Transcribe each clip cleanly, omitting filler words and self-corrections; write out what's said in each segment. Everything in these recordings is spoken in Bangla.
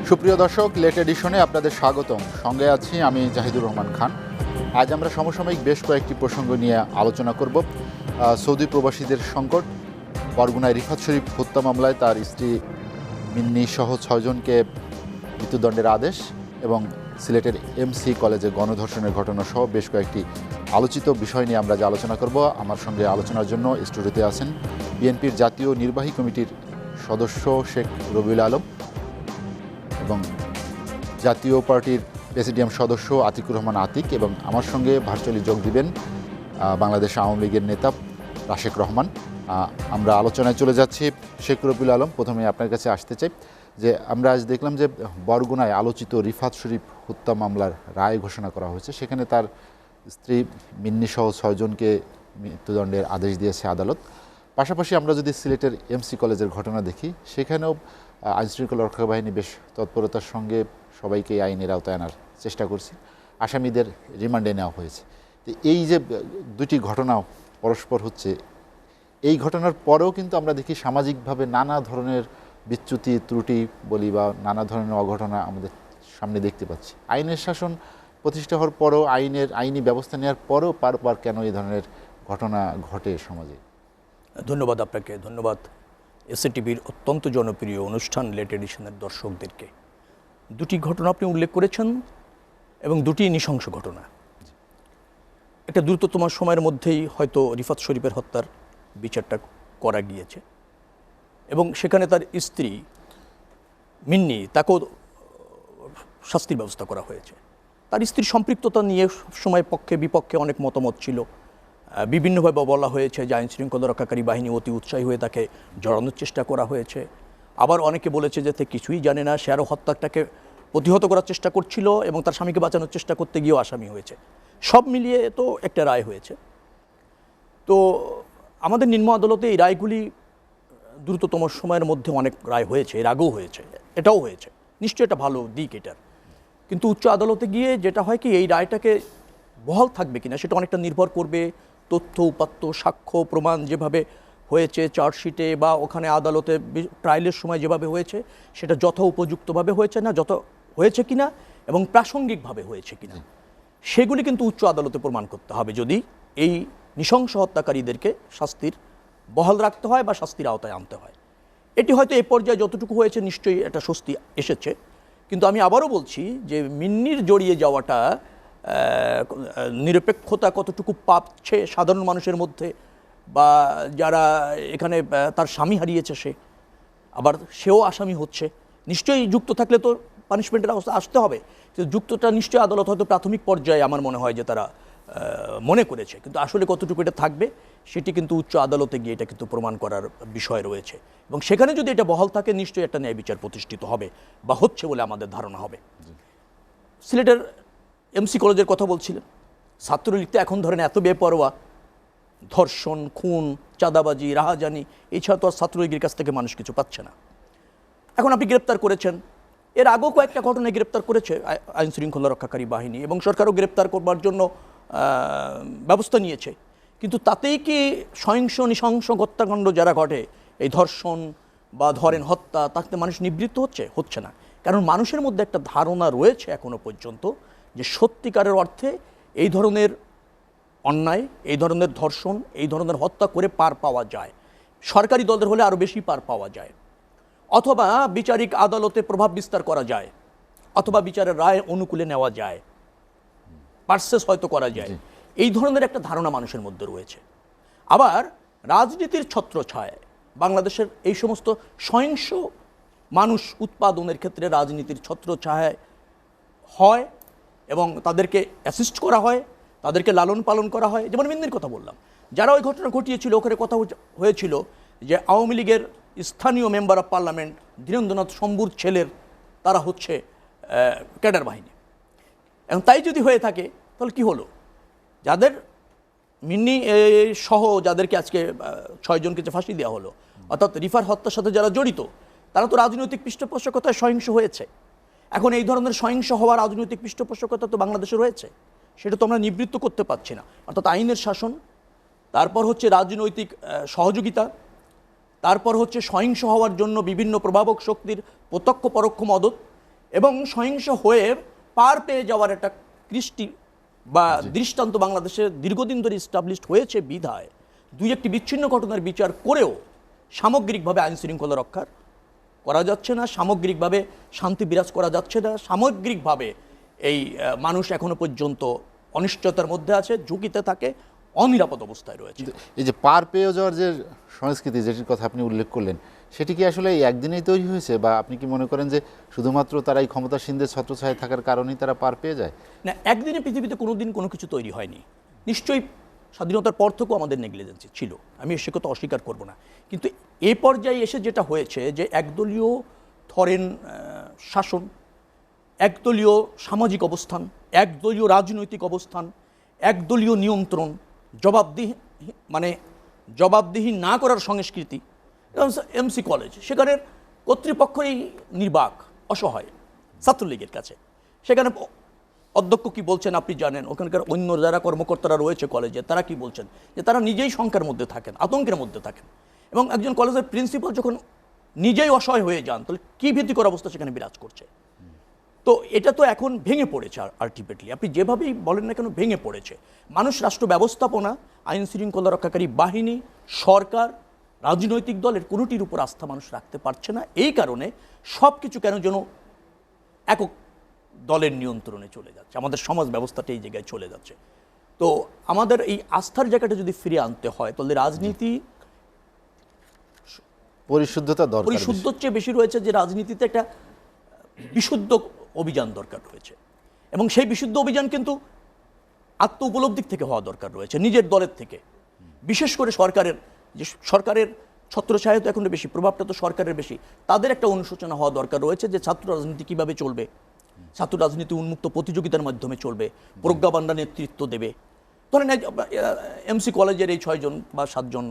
সুপ্রিয় দর্শক, লেট এডিশনে আপনাদের স্বাগতম। সঙ্গে আছি আমি জাহিদুর রহমান খান। আজ আমরা সমসাময়িক বেশ কয়েকটি প্রসঙ্গ নিয়ে আলোচনা করব। সৌদি প্রবাসীদের সংকট, বরগুনায় রিফাত শরীফ হত্যা মামলায় তার স্ত্রী মিন্নি সহ 6 জনকে মৃত্যুদণ্ডের আদেশ এবং সিলেটের এমসি কলেজে গণধর্ষণের ঘটনা সহ বেশ কয়েকটি আলোচিত বিষয় নিয়ে আমরা যে আলোচনা করব। আমার সঙ্গে আলোচনার জন্য স্টুডিওতে আছেন বিএনপির জাতীয় নির্বাহী কমিটির সদস্য শেখ রবিউল আলম এবং জাতীয় পার্টির প্রেসিডিয়াম সদস্য আতিকুর রহমান আতিক, এবং আমার সঙ্গে ভার্চুয়ালি যোগ দিবেন বাংলাদেশ আওয়ামী লীগের নেতা রাশেক রহমান। আমরা আলোচনায় চলে যাচ্ছি। শেখ রবিউল আলম, প্রথমে আপনার কাছে আসতে চাই যে আমরা আজ দেখলাম যে বরগুনায় আলোচিত রিফাত শরীফ হত্যা মামলার রায় ঘোষণা করা হয়েছে। সেখানে তার স্ত্রী মিন্নি সহ 6 জনকে মৃত্যুদণ্ডের আদেশ দিয়েছে আদালত। পাশাপাশি আমরা যদি সিলেটের এমসি কলেজের ঘটনা দেখি, সেখানেও আইনশৃঙ্খলা রক্ষা বাহিনী বেশ তৎপরতার সঙ্গে সবাইকে আইনের আওতায় আনার চেষ্টা করছে। আসামিদের রিমান্ডে নেওয়া হয়েছে। তো এই যে দুটি ঘটনা পরস্পর হচ্ছে, এই ঘটনার পরেও কিন্তু আমরা দেখি সামাজিকভাবে নানা ধরনের বিচ্যুতি, ত্রুটি বলি বা নানা ধরনের অঘটনা আমাদের সামনে দেখতে পাচ্ছি। আইনের শাসন প্রতিষ্ঠা হওয়ার পরেও, আইনি ব্যবস্থা নেওয়ার পরেও বারবার কেন এই ধরনের ঘটনা ঘটে সমাজে? ধন্যবাদ আপনাকে, ধন্যবাদ এসএটিভির অত্যন্ত জনপ্রিয় অনুষ্ঠান লেট এডিশনের দর্শকদেরকে। দুটি ঘটনা আপনি উল্লেখ করেছেন এবং দুটি নৃশংস ঘটনা। একটা দ্রুততম সময়ের মধ্যেই হয়তো রিফাত শরীফের হত্যার বিচারটা করা গিয়েছে এবং সেখানে তার স্ত্রী মিন্নি, তাকেও শাস্তির ব্যবস্থা করা হয়েছে। তার স্ত্রীর সম্পৃক্ততা নিয়ে সময় পক্ষে বিপক্ষে অনেক মতামত ছিল। বিভিন্নভাবে বলা হয়েছে যে আইনশৃঙ্খলা রক্ষাকারী বাহিনী অতি উৎসাহী হয়ে তাকে জড়ানোর চেষ্টা করা হয়েছে। আবার অনেকে বলেছে যে কিছুই জানে না, সে আরও হত্যাটাকে প্রতিহত করার চেষ্টা করছিল এবং তার স্বামীকে বাঁচানোর চেষ্টা করতে গিয়েও আসামি হয়েছে। সব মিলিয়ে তো একটা রায় হয়েছে। তো আমাদের নিম্ন আদালতে এই রায়গুলি দ্রুততম সময়ের মধ্যে অনেক রায় হয়েছে, এর আগেও হয়েছে, এটাও হয়েছে, নিশ্চয়ই এটা ভালো দিক এটার। কিন্তু উচ্চ আদালতে গিয়ে যেটা হয় কি, এই রায়টাকে বহাল থাকবে কিনা সেটা অনেকটা নির্ভর করবে তথ্য উপাত্ত, সাক্ষ্য প্রমাণ যেভাবে হয়েছে চার্জশিটে বা ওখানে আদালতে ট্রায়ালের সময় যেভাবে হয়েছে সেটা উপযুক্তভাবে হয়েছে না, হয়েছে কিনা এবং প্রাসঙ্গিকভাবে হয়েছে কিনা, সেগুলি কিন্তু উচ্চ আদালতে প্রমাণ করতে হবে যদি এই নৃশংস হত্যাকারীদেরকে শাস্তির বহাল রাখতে হয় বা শাস্তির আওতায় আনতে হয়। এটি হয়তো এই পর্যায়ে যতটুকু হয়েছে নিশ্চয়ই একটা স্বস্তি এসেছে। কিন্তু আমি আবারও বলছি যে মিন্নির জড়িয়ে যাওয়াটা নিরপেক্ষতা কতটুকু পাচ্ছে সাধারণ মানুষের মধ্যে, বা যারা এখানে তার স্বামী হারিয়েছে সে, আবার সেও আসামি হচ্ছে, নিশ্চয়ই যুক্ত থাকলে তো পানিশমেন্টের অবস্থা আসতে হবে। কিন্তু যুক্তটা নিশ্চয়ই আদালত হয়তো প্রাথমিক পর্যায়ে আমার মনে হয় যে তারা মনে করেছে, কিন্তু আসলে কতটুকু এটা থাকবে সেটি কিন্তু উচ্চ আদালতে গিয়ে এটা কিন্তু প্রমাণ করার বিষয় রয়েছে। এবং সেখানে যদি এটা বহাল থাকে নিশ্চয়ই একটা ন্যায় বিচার প্রতিষ্ঠিত হবে বা হচ্ছে বলে আমাদের ধারণা হবে। সিলেটের এমসি কলেজের কথা বলছিলেন। ছাত্রলীগ তো এখন ধরেন এত বেপরোয়া, ধর্ষণ, খুন, চাঁদাবাজি, রাহাজানি, এছাড়া তো আর ছাত্রলীগের কাছ থেকে মানুষ কিছু পাচ্ছে না। এখন আপনি গ্রেপ্তার করেছেন, এর আগেও কয়েকটা ঘটনায় গ্রেপ্তার করেছে আইনশৃঙ্খলা রক্ষাকারী বাহিনী এবং সরকারও গ্রেপ্তার করবার জন্য ব্যবস্থা নিয়েছে। কিন্তু তাতেই কি সহিংস নৃশংস হত্যাকাণ্ড যারা ঘটে, এই ধর্ষণ বা ধরেন হত্যা, তাতে মানুষ নিবৃত্ত হচ্ছে না। কারণ মানুষের মধ্যে একটা ধারণা রয়েছে এখনো পর্যন্ত যে সত্যিকারের অর্থে এই ধরনের অন্যায়, এই ধরনের ধর্ষণ, এই ধরনের হত্যা করে পার পাওয়া যায়। সরকারি দলের হলে আরও বেশি পার পাওয়া যায়, অথবা বিচারিক আদালতে প্রভাব বিস্তার করা যায়, অথবা বিচারের রায় অনুকূলে নেওয়া যায়, পার্সেস হয়তো করা যায়। এই ধরনের একটা ধারণা মানুষের মধ্যে রয়েছে। আবার রাজনীতির ছত্রছায়ায় বাংলাদেশের এই সমস্ত সহিংস মানুষ উৎপাদনের ক্ষেত্রে রাজনীতির ছত্রছায়ায় হয় এবং তাদেরকে অ্যাসিস্ট করা হয়, তাদেরকে লালন পালন করা হয়। যেমন মিন্নির কথা বললাম, যারা ওই ঘটনা ঘটিয়েছিল ওখানে কথা হয়েছিল যে আওয়ামী লীগের স্থানীয় মেম্বার অফ পার্লামেন্ট ধীরেন্দ্রনাথ শম্ভুর ছেলের তারা হচ্ছে ক্যাডার বাহিনী। এবং তাই যদি হয়ে থাকে তাহলে কি হলো, যাদের মিন্নি সহ যাদেরকে আজকে 6 জনকে যে ফাঁসি দেওয়া হলো, অর্থাৎ রিফার হত্যার সাথে যারা জড়িত তারা তো রাজনৈতিক পৃষ্ঠপোষকতায় সহিংস হয়েছে। এখন এই ধরনের সহিংস হওয়া রাজনৈতিক পৃষ্ঠপোষকতা তো বাংলাদেশে রয়েছে, সেটা তো আমরা নিবৃত্ত করতে পারছি না। অর্থাৎ আইনের শাসন, তারপর হচ্ছে রাজনৈতিক সহযোগিতা, তারপর হচ্ছে সহিংস হওয়ার জন্য বিভিন্ন প্রভাবক শক্তির প্রত্যক্ষ পরোক্ষ মদত, এবং সহিংস হয়ে পার পেয়ে যাওয়ার একটা কৃষ্টি বা দৃষ্টান্ত বাংলাদেশে দীর্ঘদিন ধরে ইস্টাবলিশড হয়েছে বিধায় দুই একটি বিচ্ছিন্ন ঘটনার বিচার করেও সামগ্রিকভাবে আইন শৃঙ্খলা রক্ষার করা যাচ্ছে না, সামগ্রিকভাবে শান্তি বিরাজ করা যাচ্ছে না, সামগ্রিকভাবে এই মানুষ এখনো পর্যন্ত অনিশ্চয়তার মধ্যে আছে, ঝুঁকিতে থাকে, অনিরাপদ অবস্থায় রয়েছে। এই যে পার পেয়ে যাওয়ার যে সংস্কৃতি যেটির কথা আপনি উল্লেখ করলেন, সেটি কি আসলে এই একদিনেই তৈরি হয়েছে, বা আপনি কি মনে করেন যে শুধুমাত্র তারা এই ক্ষমতাসীনদের ছত্রছায়ায় থাকার কারণেই তারা পার পেয়ে যায়? না, একদিনে পৃথিবীতে কোনোদিন কোনো কিছু তৈরি হয়নি। নিশ্চয়ই স্বাধীনতার পর থেকেও আমাদের নেগলিজেন্সি ছিল, আমি সে কথা অস্বীকার করব না, কিন্তু এই পর্যায়ে এসে যেটা হয়েছে যে একদলীয় ধরেন শাসন, একদলীয় সামাজিক অবস্থান, একদলীয় রাজনৈতিক অবস্থান, একদলীয় নিয়ন্ত্রণ, জবাবদিহি না করার সংস্কৃতি, এমসি কলেজ, সেখানে কর্তৃপক্ষই নির্বাক, অসহায় ছাত্রলীগের কাছে। সেখানে অধ্যক্ষ কি বলছেন আপনি জানেন, ওখানকার অন্য যারা কর্মকর্তারা রয়েছে কলেজে তারা কি বলছেন, যে তারা নিজেই শঙ্কার মধ্যে থাকেন, আতঙ্কের মধ্যে থাকেন। এবং একজন কলেজের প্রিন্সিপাল যখন নিজেই অসহায় হয়ে যান, তাহলে কী ভীতিকর অবস্থা সেখানে বিরাজ করছে। তো এটা তো এখন ভেঙে পড়েছে, আলটিমেটলি আপনি যেভাবেই বলেন না কেন ভেঙে পড়েছে। মানুষ রাষ্ট্র ব্যবস্থাপনা, আইন শৃঙ্খলা রক্ষাকারী বাহিনী, সরকার, রাজনৈতিক দলের কোনোটির উপর আস্থা মানুষ রাখতে পারছে না। এই কারণে সব কিছু কেন যেন একক দলের নিয়ন্ত্রণে চলে যাচ্ছে, আমাদের সমাজ ব্যবস্থাটা এই জায়গায় চলে যাচ্ছে। তো আমাদের এই আস্থার জায়গাটা যদি ফিরিয়ে আনতে হয়, তাহলে রাজনীতি পরিশুদ্ধতা দরকার, পরিশুদ্ধর চেয়ে বেশি রয়েছে যে রাজনীতিতে একটা বিশুদ্ধ অভিযান দরকার রয়েছে, এবং সেই বিশুদ্ধ অভিযান কিন্তু আত্ম উপলব্ধি থেকে হওয়া দরকার রয়েছে, নিজের দলের থেকে। বিশেষ করে সরকারের ছত্রছায়া তো এখন বেশি, প্রভাবটা তো সরকারের বেশি, তাদের একটা অনুশোচনা হওয়া দরকার রয়েছে যে ছাত্র রাজনীতি কীভাবে চলবে, ছাত্র রাজনীতি উন্মুক্ত প্রতিযোগিতার মাধ্যমে চলবে, প্রজ্ঞাবান্ডা নেতৃত্ব দেবে। ধরেন এমসি কলেজের এই 6 জন বা 7 জন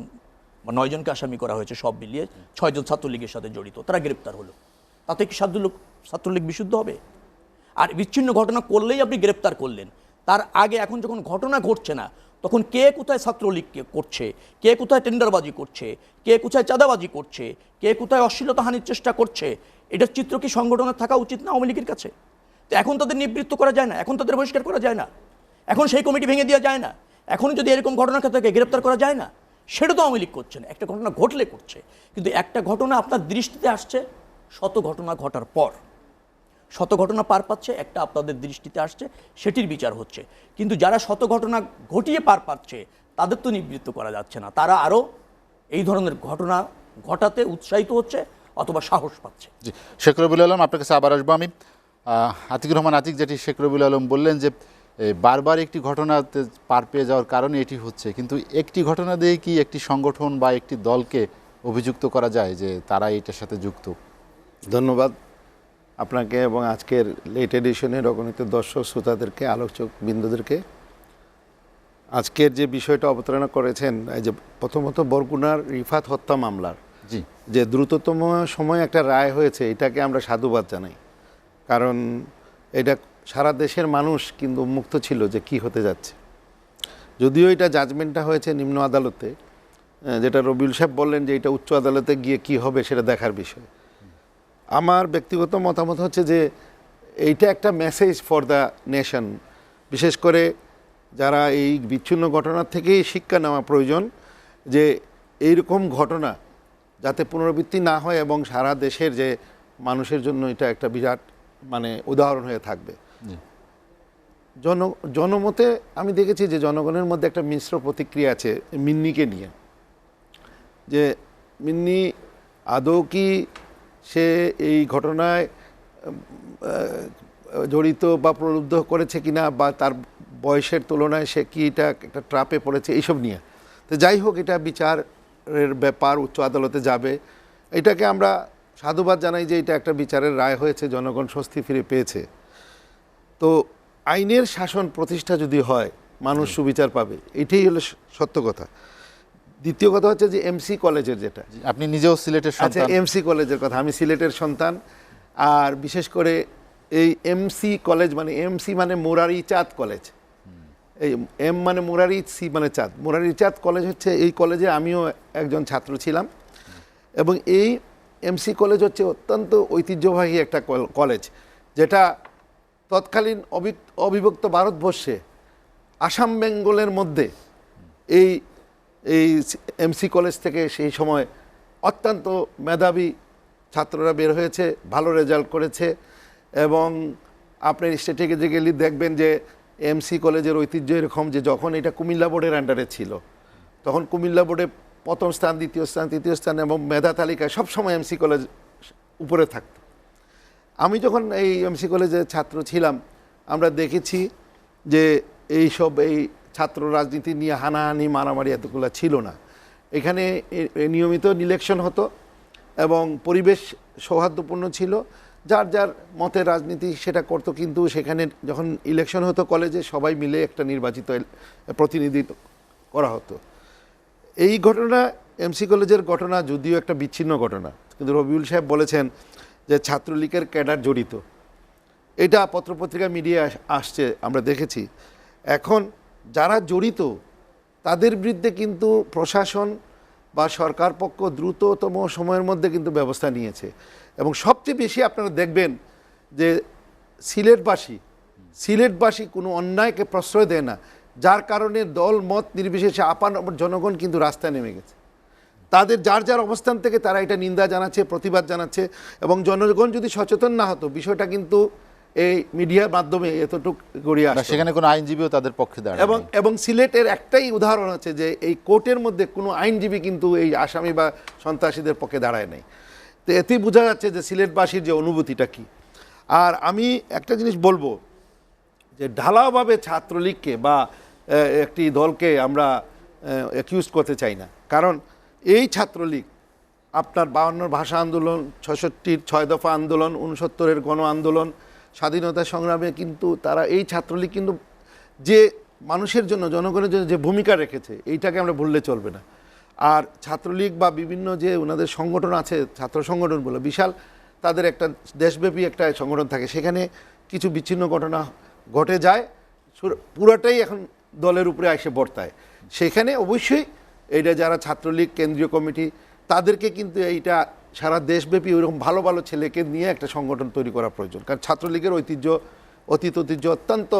বা 9 জনকে আসামি করা হয়েছে, সব মিলিয়ে 6 জন ছাত্রলীগের সাথে জড়িত, তারা গ্রেপ্তার হলো, তাতে কি ছাত্রলীগ বিশুদ্ধ হবে? আর বিচ্ছিন্ন ঘটনা করলেই আপনি গ্রেপ্তার করলেন, তার আগে এখন যখন ঘটনা ঘটছে না, তখন কে কোথায় ছাত্রলীগকে করছে, কে কোথায় টেন্ডারবাজি করছে, কে কোথায় চাঁদাবাজি করছে, কে কোথায় অশ্লীলতা হানির চেষ্টা করছে, এটার চিত্র কি সংগঠনের থাকা উচিত না আওয়ামী লীগের কাছে? তো এখন তাদের নিবৃত্ত করা যায় না, এখন তাদের বহিষ্কার করা যায় না, এখন সেই কমিটি ভেঙে দেওয়া যায় না, এখন যদি এরকম ঘটনা থেকে গ্রেপ্তার করা যায় না, সেটা তো আওয়ামী লীগ করছে না, একটা ঘটনা ঘটলে করছে। কিন্তু একটা ঘটনা আপনার দৃষ্টিতে আসছে শত ঘটনা ঘটার পর, শত ঘটনা পার পাচ্ছে, একটা আপনাদের দৃষ্টিতে আসছে, সেটির বিচার হচ্ছে। কিন্তু যারা শত ঘটনা ঘটিয়ে পার পাচ্ছে তাদের তো নিবৃত্ত করা যাচ্ছে না, তারা আরও এই ধরনের ঘটনা ঘটাতে উৎসাহিত হচ্ছে অথবা সাহস পাচ্ছে। জি, শেখ রবিউল আলম, আপনার কাছে আবার আসবো আমি। আতিকুর রহমান আতিক, যেটি শেখ রবিউল আলম বললেন যে বারবার একটি ঘটনাতে পার পেয়ে যাওয়ার কারণে এটি হচ্ছে, কিন্তু একটি ঘটনা দিয়ে কি একটি সংগঠন বা একটি দলকে অভিযুক্ত করা যায় যে তারা এটার সাথে যুক্ত? ধন্যবাদ আপনাকে এবং আজকের লেট এডিশনের অগণিত দর্শক শ্রোতাদেরকে, আলোচক বিন্দুদেরকে। আজকের যে বিষয়টা অবতারণা করেছেন, এই যে প্রথমত বরগুনার রিফাত হত্যা মামলার জি, যে দ্রুততম সময়ে একটা রায় হয়েছে, এটাকে আমরা সাধুবাদ জানাই। কারণ এটা সারা দেশের মানুষ কিন্তু মুক্ত ছিল যে কি হতে যাচ্ছে। যদিও এটা জাজমেন্টটা হয়েছে নিম্ন আদালতে, যেটা রবিউল সাহেব বললেন যে এটা উচ্চ আদালতে গিয়ে কি হবে সেটা দেখার বিষয়। আমার ব্যক্তিগত মতামত হচ্ছে যে এইটা একটা মেসেজ ফর দ্য নেশন, বিশেষ করে যারা এই বিচ্ছিন্ন ঘটনার থেকেই শিক্ষা নেওয়া প্রয়োজন, যে এইরকম ঘটনা যাতে পুনরাবৃত্তি না হয় এবং সারা দেশের যে মানুষের জন্য এটা একটা বিরাট উদাহরণ হয়ে থাকবে। জনমতে আমি দেখেছি যে জনগণের মধ্যে একটা মিশ্র প্রতিক্রিয়া আছে মিন্নিকে নিয়ে, যে মিন্নি আদৌ কি সে এই ঘটনায় জড়িত বা প্রলুব্ধ করেছে কিনা, বা তার বয়সের তুলনায় সে কি এটা একটা ট্রাপে পড়েছে, এইসব নিয়ে। তো যাই হোক, এটা বিচারের ব্যাপার, উচ্চ আদালতে যাবে। এটাকে আমরা সাধুবাদ জানাই যে এটা একটা বিচারের রায় হয়েছে, জনগণ স্বস্তি ফিরে পেয়েছে। তো আইনের শাসন প্রতিষ্ঠা যদি হয়, মানুষ সুবিচার পাবে, এটাই হলো সত্য কথা। দ্বিতীয় কথা হচ্ছে যে এমসি কলেজের, যেটা আপনি নিজেও সিলেটের আচ্ছা, সন্তান। এমসি কলেজের কথা, আমি সিলেটের সন্তান। আর বিশেষ করে এই এমসি কলেজ এমসি মুরারি চাঁদ কলেজ, এই এম মুরারি, সি চাঁদ, মুরারি চাঁদ কলেজ হচ্ছে এই কলেজে আমিও একজন ছাত্র ছিলাম। এবং এই এমসি কলেজ হচ্ছে অত্যন্ত ঐতিহ্যবাহী একটা কলেজ, যেটা তৎকালীন অবিভক্ত ভারতবর্ষে আসাম বেঙ্গলের মধ্যে এই এই এমসি কলেজ থেকে সেই সময় অত্যন্ত মেধাবী ছাত্ররা বের হয়েছে, ভালো রেজাল্ট করেছে। এবং আপনার স্ট্র্যাটেজিক্যালি দেখবেন যে এমসি কলেজের ঐতিহ্য এরকম যে যখন এটা কুমিল্লা বোর্ডের আন্ডারে ছিল তখন কুমিল্লা বোর্ডে প্রথম স্থান, দ্বিতীয় স্থান, তৃতীয় স্থান এবং মেধা তালিকায় সবসময় এমসি কলেজ উপরে থাকত। আমি যখন এই এমসি কলেজের ছাত্র ছিলাম আমরা দেখেছি যে এই ছাত্র রাজনীতি নিয়ে হানাহানি মারামারি এতগুলো ছিল না। এখানে নিয়মিত ইলেকশন হতো এবং পরিবেশ সৌহার্দ্যপূর্ণ ছিল, যার যার মতের রাজনীতি সেটা করতো। কিন্তু সেখানে যখন ইলেকশন হতো কলেজে সবাই মিলে একটা নির্বাচিত প্রতিনিধিত্ব করা হতো। এই ঘটনা এমসি কলেজের ঘটনা যদিও একটা বিচ্ছিন্ন ঘটনা, কিন্তু রবিউল সাহেব বলেছেন যে ছাত্রলীগের ক্যাডার জড়িত, এটা পত্রপত্রিকা মিডিয়া আসছে আমরা দেখেছি। এখন যারা জড়িত তাদের বিরুদ্ধে কিন্তু প্রশাসন বা সরকার পক্ষ দ্রুততম সময়ের মধ্যে কিন্তু ব্যবস্থা নিয়েছে। এবং সবচেয়ে বেশি আপনারা দেখবেন যে সিলেটবাসী কোনো অন্যায়কে প্রশ্রয় দেয় না, যার কারণে দল মত নির্বিশেষে আপান জনগণ কিন্তু রাস্তায় নেমে গেছে। তাদের যার যার অবস্থান থেকে তারা এটা নিন্দা জানাচ্ছে, প্রতিবাদ জানাচ্ছে। এবং জনগণ যদি সচেতন না হতো বিষয়টা কিন্তু এই মিডিয়ার মাধ্যমে এতটুকু গড়িয়ে আসে। সেখানে কোনো আইনজীবীও তাদের পক্ষে দাঁড়ায় এবং সিলেটের একটাই উদাহরণ আছে যে এই কোর্টের মধ্যে কোনো আইনজীবী কিন্তু এই আসামি বা সন্ত্রাসীদের পক্ষে দাঁড়ায় নাই। তো এতেই বোঝা যাচ্ছে যে সিলেটবাসীর যে অনুভূতিটা কি। আর আমি একটা জিনিস বলবো যে ঢালাওভাবে ছাত্রলীগকে বা একটি দলকে আমরা অ্যাকিউজ করতে চাই না, কারণ এই ছাত্রলীগ আপনার 52 ভাষা আন্দোলন, 66 6 দফা আন্দোলন, 69 গণ আন্দোলন, স্বাধীনতা সংগ্রামে কিন্তু তারা এই ছাত্রলীগ কিন্তু যে মানুষের জন্য, জনগণের জন্য যে ভূমিকা রেখেছে এইটাকে আমরা ভুললে চলবে না। আর ছাত্রলীগ বা বিভিন্ন যে ওনাদের সংগঠন আছে, ছাত্র সংগঠন বলে বিশাল, তাদের একটা দেশব্যাপী একটা সংগঠন থাকে, সেখানে কিছু বিচ্ছিন্ন ঘটনা ঘটে যায়, পুরাটাই এখন দলের উপরে এসে বর্তায়। সেখানে অবশ্যই এইটা যারা ছাত্রলীগ কেন্দ্রীয় কমিটি তাদেরকে কিন্তু এইটা সারা দেশব্যাপী ওইরকম ভালো ভালো ছেলেকে নিয়ে একটা সংগঠন তৈরি করা প্রয়োজন। কারণ ছাত্রলীগের অতীত ঐতিহ্য অত্যন্ত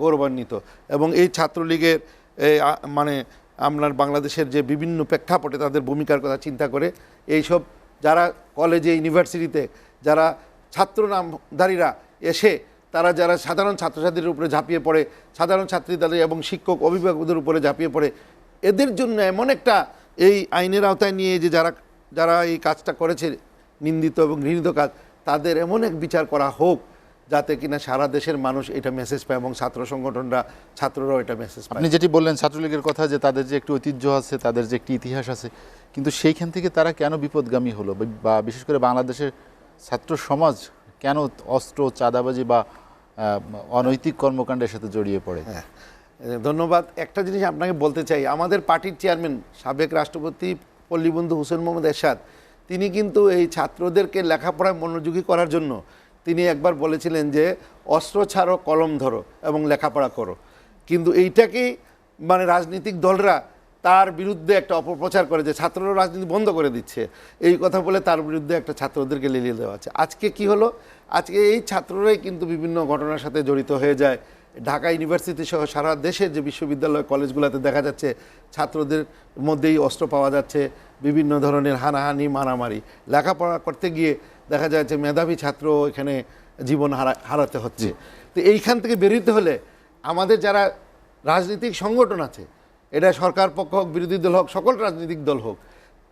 গৌরবান্বিত। এবং এই ছাত্রলীগের মানে আপনার বাংলাদেশের যে বিভিন্ন প্রেক্ষাপটে তাদের ভূমিকার কথা চিন্তা করে এইসব যারা কলেজে ইউনিভার্সিটিতে যারা ছাত্র নামধারীরা এসে তারা যারা সাধারণ ছাত্রছাত্রীদের উপরে ঝাঁপিয়ে পড়ে, সাধারণ ছাত্রীদের এবং শিক্ষক অভিভাবকদের উপরে ঝাঁপিয়ে পড়ে, এদের জন্য এমন একটা এই আইনের আওতায় নিয়ে যে যারা এই কাজটা করেছে নিন্দিত এবং ঘৃণিত কাজ, তাদের এমন এক বিচার করা হোক যাতে কিনা সারা দেশের মানুষ এটা মেসেজ পায় এবং ছাত্র সংগঠনরা, ছাত্ররাও এটা মেসেজ পায়। আপনি যেটি বললেন ছাত্রলীগের কথা, যে তাদের যে একটি ঐতিহ্য আছে, তাদের যে একটি ইতিহাস আছে, কিন্তু সেইখান থেকে তারা কেন বিপদগামী হলো, বা বিশেষ করে বাংলাদেশের ছাত্র সমাজ কেন অস্ত্র, চাঁদাবাজি বা অনৈতিক কর্মকাণ্ডের সাথে জড়িয়ে পড়ে? হ্যাঁ, ধন্যবাদ। একটা জিনিস আপনাকে বলতে চাই, আমাদের পার্টির চেয়ারম্যান সাবেক রাষ্ট্রপতি পল্লীবন্ধু হুসেন মোহাম্মদ এরশাদ, তিনি কিন্তু এই ছাত্রদেরকে লেখাপড়ায় মনোযোগী করার জন্য তিনি একবার বলেছিলেন যে অস্ত্র ছাড়ো, কলম ধরো এবং লেখাপড়া করো। কিন্তু এইটাকেই মানে রাজনৈতিক দলরা তার বিরুদ্ধে একটা অপপ্রচার করে যে ছাত্ররা রাজনীতি বন্ধ করে দিচ্ছে, এই কথা বলে তার বিরুদ্ধে একটা ছাত্রদেরকে লেলিয়ে দেওয়া আছে। আজকে কি হলো, আজকে এই ছাত্ররাই কিন্তু বিভিন্ন ঘটনার সাথে জড়িত হয়ে যায়। ঢাকা ইউনিভার্সিটি সহ সারা দেশের যে বিশ্ববিদ্যালয় কলেজগুলোতে দেখা যাচ্ছে ছাত্রদের মধ্যেই অস্ত্র পাওয়া যাচ্ছে, বিভিন্ন ধরনের হানাহানি মারামারি, লেখাপড়া করতে গিয়ে দেখা যাচ্ছে মেধাবী ছাত্র এখানে জীবন হারাতে হচ্ছে। তো এইখান থেকে বেরোতে হলে আমাদের যারা রাজনৈতিক সংগঠন আছে, এটা সরকার পক্ষ হোক, বিরোধী দল হোক, সকল রাজনৈতিক দল হোক,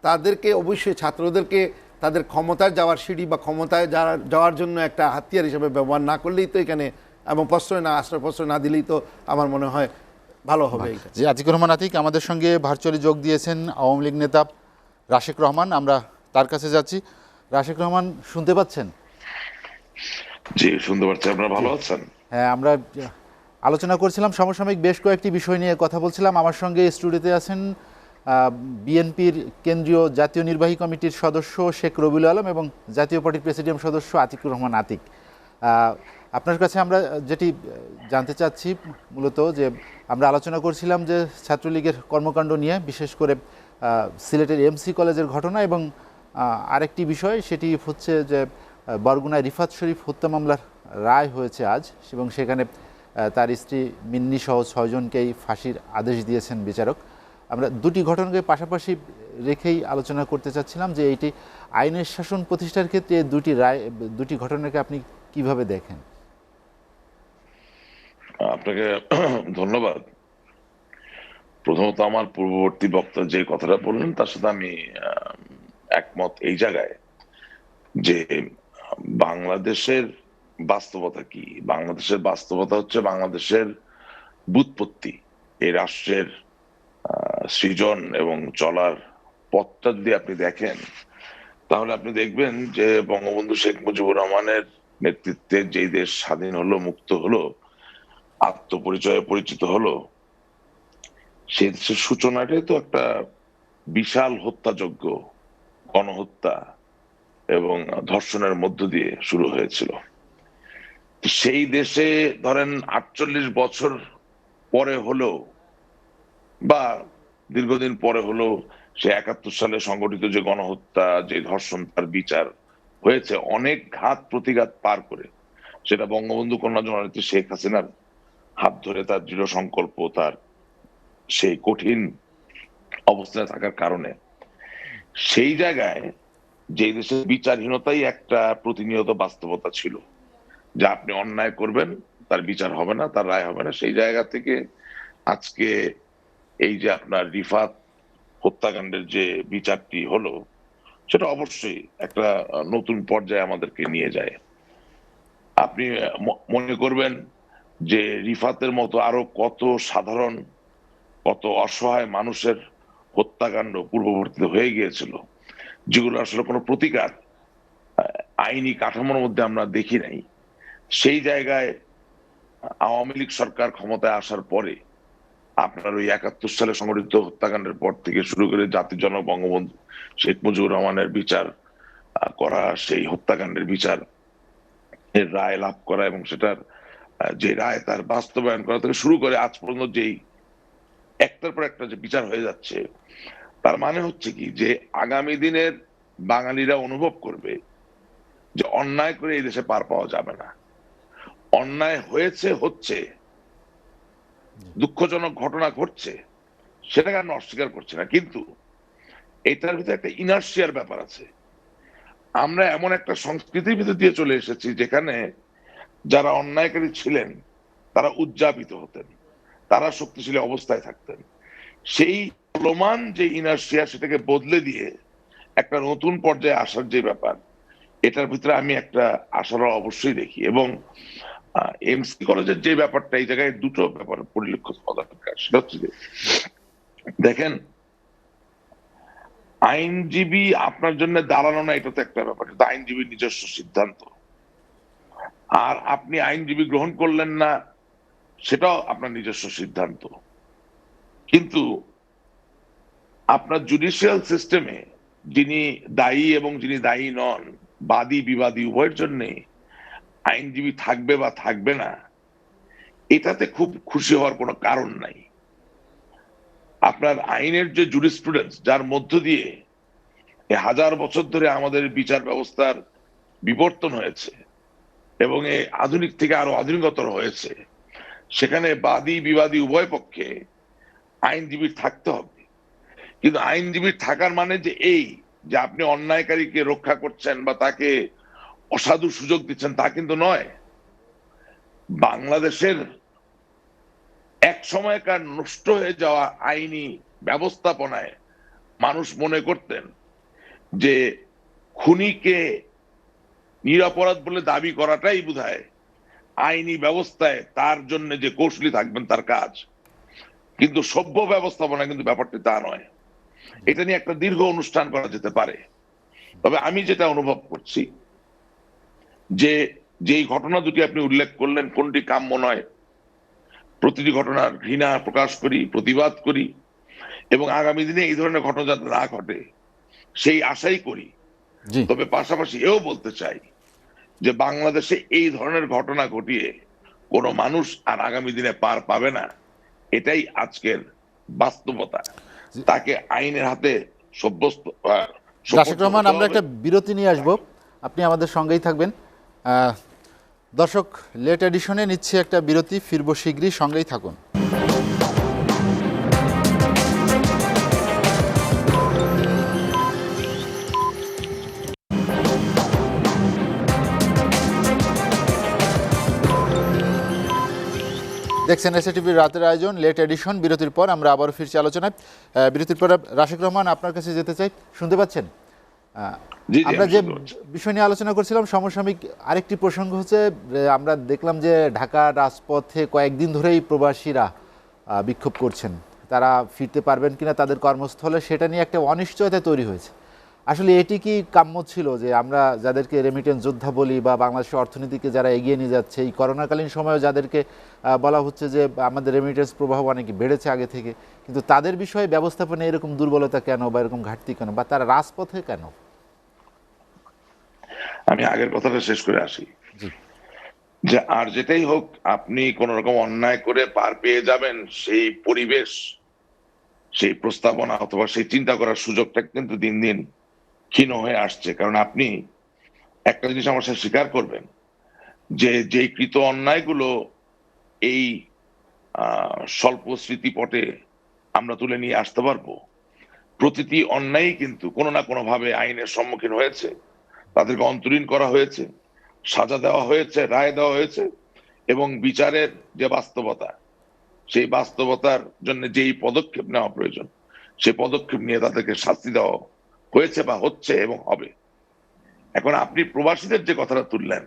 তাদেরকে অবশ্যই ছাত্রদেরকে তাদের ক্ষমতায় যাওয়ার সিঁড়ি বা ক্ষমতায় যাওয়ার জন্য একটা হাতিয়ার হিসেবে ব্যবহার না করলেই তো এখানে, এবং আশ্রয় প্রশ্রয় না দিলেই তো আমার মনে হয় ভালো হবে। জি, আতিকুর রহমান আতিক আমাদের সঙ্গে ভার্চুয়ালি যোগ দিয়েছেন আওয়ামী লীগ নেতা রাশেক রহমান। আমরা তার কাছে যাচ্ছি। রাশেক রহমান, শুনতে পাচ্ছেন? জি, শুনতে পাচ্ছি। আপনারা ভালো আছেন? হ্যাঁ, আমরা আলোচনা করছিলাম, সমসাময়িক বেশ কয়েকটি বিষয় নিয়ে কথা বলছিলাম। আমার সঙ্গে স্টুডিওতে আছেন বিএনপির কেন্দ্রীয় জাতীয় নির্বাহী কমিটির সদস্য শেখ রবিউল আলম এবং জাতীয় পার্টির প্রেসিডিয়াম সদস্য আতিকুর রহমান আতিক। আপনার কাছে আমরা যেটি জানতে চাচ্ছি মূলত, যে আমরা আলোচনা করছিলাম যে ছাত্রলীগের কর্মকাণ্ড নিয়ে, বিশেষ করে সিলেটের এমসি কলেজের ঘটনা, এবং আরেকটি বিষয় সেটি হচ্ছে যে বরগুনায় রিফাত শরীফ হত্যা মামলার রায় হয়েছে আজ, এবং সেখানে তার স্ত্রী মিন্নি সহ 6 জনকেই ফাঁসির আদেশ দিয়েছেন বিচারক। আমরা দুটি ঘটনাকে পাশাপাশি রেখেই আলোচনা করতে চাচ্ছিলাম যে এইটি আইনের শাসন প্রতিষ্ঠার ক্ষেত্রে দুটি ঘটনাকে আপনি কিভাবে দেখেন? আপনাকে ধন্যবাদ। প্রথমত আমার পূর্ববর্তী বক্তা যে কথাটা বললেন তার সাথে আমি একমত এই জায়গায় যে বাংলাদেশের বাস্তবতা কি। বাংলাদেশের বাস্তবতা হচ্ছে বাংলাদেশের ব্যুৎপত্তি, এই রাষ্ট্রের সৃজন এবং চলার পথটা যদি আপনি দেখেন তাহলে আপনি দেখবেন যে বঙ্গবন্ধু শেখ মুজিবুর রহমানের নেতৃত্বে যেই দেশ স্বাধীন হলো, মুক্ত হলো, আত্মপরিচয়ে পরিচিত হলো, সেই দেশের সূচনাটাই তো একটা বিশাল হত্যাযজ্ঞ, গণহত্যা এবং ধর্ষণের মধ্য দিয়ে শুরু হয়েছিল। সেই দেশে ধরেন 48 বছর পরে হলেও বা দীর্ঘদিন পরে হলেও সে 71 সালে সংগঠিত যে গণহত্যা, যে ধর্ষণ, তার বিচার হয়েছে অনেক ঘাত প্রতিঘাত পার করে। সেটা বঙ্গবন্ধু কন্যা জননেত্রী শেখ হাসিনার হাত ধরে, তার দৃঢ় সংকল্প, তার সেই কঠিন অবস্থায় থাকার কারণে। সেই জায়গায় যে দেশের বিচারহীনতাই একটা প্রতিনিয়ত বাস্তবতা ছিল, যে আপনি অন্যায় করবেন তার বিচার হবে না, তার রায় হবে না। সেই জায়গা থেকে আজকে এই যে আপনার রিফাত হত্যাকাণ্ডের যে বিচারটি হলো, সেটা অবশ্যই একটা নতুন পর্যায়ে আমাদেরকে নিয়ে যায়। আপনি মনে করবেন যে রিফাতের মতো আরো কত সাধারণ, কত অসহায় মানুষের হত্যাকাণ্ড পূর্ববর্তীতে হয়ে গিয়েছিল, যেগুলো আসলে কোনো প্রতিকার আইনি কাঠামোর মধ্যে আমরা দেখি নাই। সেই জায়গায় আওয়ামী লীগ সরকার ক্ষমতায় আসার পরে আপনার ওই 71 সালে সংঘটিত হত্যাকাণ্ডের পর থেকে শুরু করে জাতির জনক বঙ্গবন্ধু শেখ মুজিবুর রহমানের বিচার করা, সেই হত্যাকাণ্ডের বিচার এর রায় লাভ করা এবং সেটার যে রায় তার বাস্তবায়ন করা থেকে শুরু করে আজ পর্যন্ত যেই একটার পর একটা যে বিচার হয়ে যাচ্ছে, তার মানে হচ্ছে কি যে আগামী দিনের বাঙালিরা অনুভব করবে যে অন্যায় করে এই দেশে পার পাওয়া যাবে না। অন্যায় হয়েছে, হচ্ছে, দুঃখজনক ঘটনা ঘটছে, সেটাকে আমরা অস্বীকার করছি না, কিন্তু এটার ভিতরে একটা ইনার্শিয়ার ব্যাপার আছে। আমরা এমন একটা সংস্কৃতির ভিতর দিয়ে চলে এসেছি যেখানে যারা অন্যায়কারী ছিলেন তারা উদযাপিত হতেন, তারা শক্তিশালী অবস্থায় থাকতেন। সেই চলমান যে ইনার্শিয়া, সেটাকে বদলে দিয়ে একটা নতুন পর্যায়ে আসার যে ব্যাপার, এটার ভিতরে আমি একটা আশার অবশ্যই দেখি। এবং এমসি কলেজের যে ব্যাপারটা, এই জায়গায় দুটো ব্যাপার পরিলক্ষিত হওয়া দরকার। সেটা হচ্ছে যে দেখেন, আইনজীবী আপনার জন্য দাঁড়ানো না, এটা তো একটা ব্যাপার, কিন্তু আইনজীবীর নিজস্ব সিদ্ধান্ত। আর আপনি আইনজীবী গ্রহণ করলেন না, সেটাও আপনার নিজস্ব সিদ্ধান্ত। কিন্তু আপনার জুডিশিয়াল সিস্টেমে যিনি দায়ী এবং যিনি দায়ী নন, বাদী বিবাদী উভয়ের জন্য আইনজীবী থাকবে বা থাকবে না, এটাতে খুব খুশি হওয়ার কোনো কারণ নাই। আপনার আইনের যে জুরিসপ্রুডেন্স, যার মধ্য দিয়ে হাজার বছর ধরে আমাদের বিচার ব্যবস্থার বিবর্তন হয়েছে এবং এই আধুনিক থেকে আরো আধুনিকতর হয়েছে, সেখানে বাদী বিবাদী উভয় পক্ষে আইনজীবী থাকতে হবে। কিন্তু আইনজীবীর থাকার মানে যে এই যে আপনি অন্যায়কারীকে রক্ষা করছেন বা তাকে অসাধু সুযোগ দিচ্ছেন, তা কিন্তু নয়। বাংলাদেশের এক সময়কার নষ্ট হয়ে যাওয়া আইনি ব্যবস্থাপনায় মানুষ মনে করতেন যে খুনিকে নিরপরাধ বলে দাবি করাটাই বোধহয় আইনি ব্যবস্থায় তার জন্য যে কৌশলী থাকবেন তার কাজ। কিন্তু সভ্য ব্যবস্থাপনা কিন্তু ব্যাপারটি তা নয়। এটা নিয়ে একটা দীর্ঘ অনুষ্ঠান করা যেতে পারে। তবে আমি যেটা অনুভব করছি যে যেই ঘটনা দুটি আপনি উল্লেখ করলেন, কোনটি কাম্য নয়, প্রতিটি ঘটনার ঘৃণা প্রকাশ করি, প্রতিবাদ করি এবং আগামী দিনে এই ধরনের ঘটনা যাতে না ঘটে সেই আশাই করি। জি, তবে পাশাপাশি এও বলতে চাই যে বাংলাদেশে এই ধরনের ঘটনা ঘটিয়ে কোনো মানুষ আর আগামী দিনে পার পাবে না, এটাই আজকের বাস্তবতা। তাকে আইনের হাতে রাশেদ রহমান, আমরা একটা বিরতি নিয়ে আসবো। আপনি আমাদের সঙ্গেই থাকবেন। দর্শক, লেট এডিশনে নিচ্ছে একটা বিরতি, ফিরবো শীঘ্রই, সঙ্গেই থাকুন। দেখছেন এসএটিভির রাতের আয়োজন লেট এডিশন। বিরতির পর আমরা আবারও ফিরছি আলোচনায়। বিরতির পর রাশিক রহমান, আপনার কাছে যেতে চাই, শুনতে পাচ্ছেন? জি, আমরা আমি যে শুনতে পাচ্ছি। বিষয় নিয়ে আলোচনা করছিলাম, সমসাময়িক আরেকটি প্রসঙ্গ হচ্ছে, আমরা দেখলাম যে ঢাকা রাজপথে কয়েকদিন ধরেই প্রবাসীরা বিক্ষোভ করছেন। তারা ফিরতে পারবেন কিনা তাদের কর্মস্থলে, সেটা নিয়ে একটা অনিশ্চয়তা তৈরি হয়েছে। আসলে এটি কি কাম্য ছিল যে আমরা যাদেরকে রেমিটেন্স যোদ্ধা বলি বা বাংলাদেশের অর্থনীতিকে যারা এগিয়ে নিয়ে যাচ্ছে, এই করোনাকালীন সময়েও যাদেরকে বলা হচ্ছে যে আমাদের রেমিটেন্স প্রবাহ অনেক বেড়েছে আগে থেকে, কিন্তু তাদের বিষয়ে ব্যবস্থাপনায় এরকম দুর্বলতা কেন বা এরকম ঘাটতি কেন, বা তারা রাজপথে কেন? আমি আগের কথাটা শেষ করে আসি, জি যে আর যেটাই হোক, আপনি কোন রকম অন্যায় করে পার পেয়ে যাবেন সেই পরিবেশ, সেই প্রস্তাবনা অথবা সেই চিন্তা করার সুযোগটা কিন্তু দিন দিন ক্ষীণ হয়ে আসছে। কারণ আপনি একটা জিনিস আমার সাথে স্বীকার করবেন, যে যেই কৃত অন্যায়গুলো এই স্বল্প স্মৃতিপটে আমরা তুলে নিয়ে আসতে পারবো, প্রতিটি অন্যায় কিন্তু কোনো না কোনো ভাবে আইনের সম্মুখীন হয়েছে, তাদেরকে অন্তরীণ করা হয়েছে, সাজা দেওয়া হয়েছে, রায় দেওয়া হয়েছে, এবং বিচারের যে বাস্তবতা, সেই বাস্তবতার জন্য যেই পদক্ষেপ নেওয়া প্রয়োজন, সেই পদক্ষেপ নিয়ে তাদেরকে শাস্তি দেওয়া হয়েছে বা হচ্ছে এবং হবে। এখন আপনি প্রবাসীদের যে কথাটা তুললেন,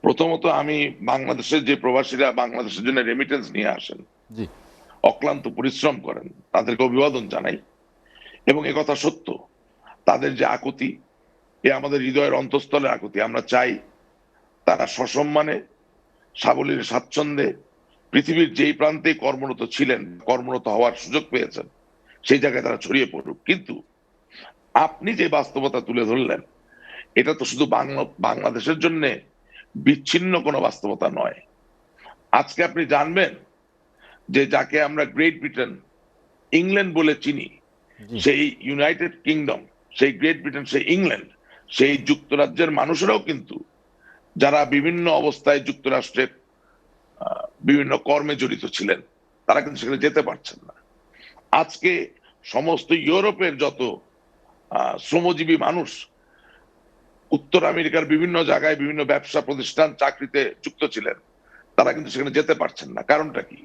প্রথমত আমি বাংলাদেশের যে প্রবাসীরা বাংলাদেশের জন্য রেমিটেন্স নিয়ে আসেন, জি অক্লান্ত পরিশ্রম করেন, তাদেরকে অভিবাদন জানাই। এবং একথা সত্য, তাদের যে আকুতি, এ আমাদের হৃদয়ের অন্তঃস্থলে আকুতি। আমরা চাই তারা সসম্মানে, সাবলীল স্বাচ্ছন্দ্যে পৃথিবীর যেই প্রান্তে কর্মরত ছিলেন, কর্মরত হওয়ার সুযোগ পেয়েছেন, সেই জায়গায় তারা ছড়িয়ে পড়ুক। কিন্তু আপনি যে বাস্তবতা তুলে ধরলেন, এটা তো শুধু বাংলাদেশের জন্য বিচ্ছিন্ন কোনো বাস্তবতা নয়। আজকে আপনি জানবেন যে যাকে আমরা গ্রেট ব্রিটেন, ইংল্যান্ড বলে চিনি, জি সেই ইউনাইটেড কিংডম, সেই গ্রেট ব্রিটেন, সেই ইংল্যান্ড, সেই যুক্তরাজ্যের মানুষেরাও কিন্তু, যারা বিভিন্ন অবস্থায় যুক্তরাষ্ট্রের বিভিন্ন কর্মে জড়িত ছিলেন, তারা কিন্তু সেখানে যেতে পারছেন না। আজকে সমস্ত ইউরোপের যত শ্রমজীবী মানুষ উত্তর আমেরিকার বিভিন্ন জায়গায় বিভিন্ন ব্যবসা প্রতিষ্ঠান, চাকরিতে যুক্ত ছিলেন, তারা কিন্তু সেখানে যেতে পারছেন না। কারণটা কি?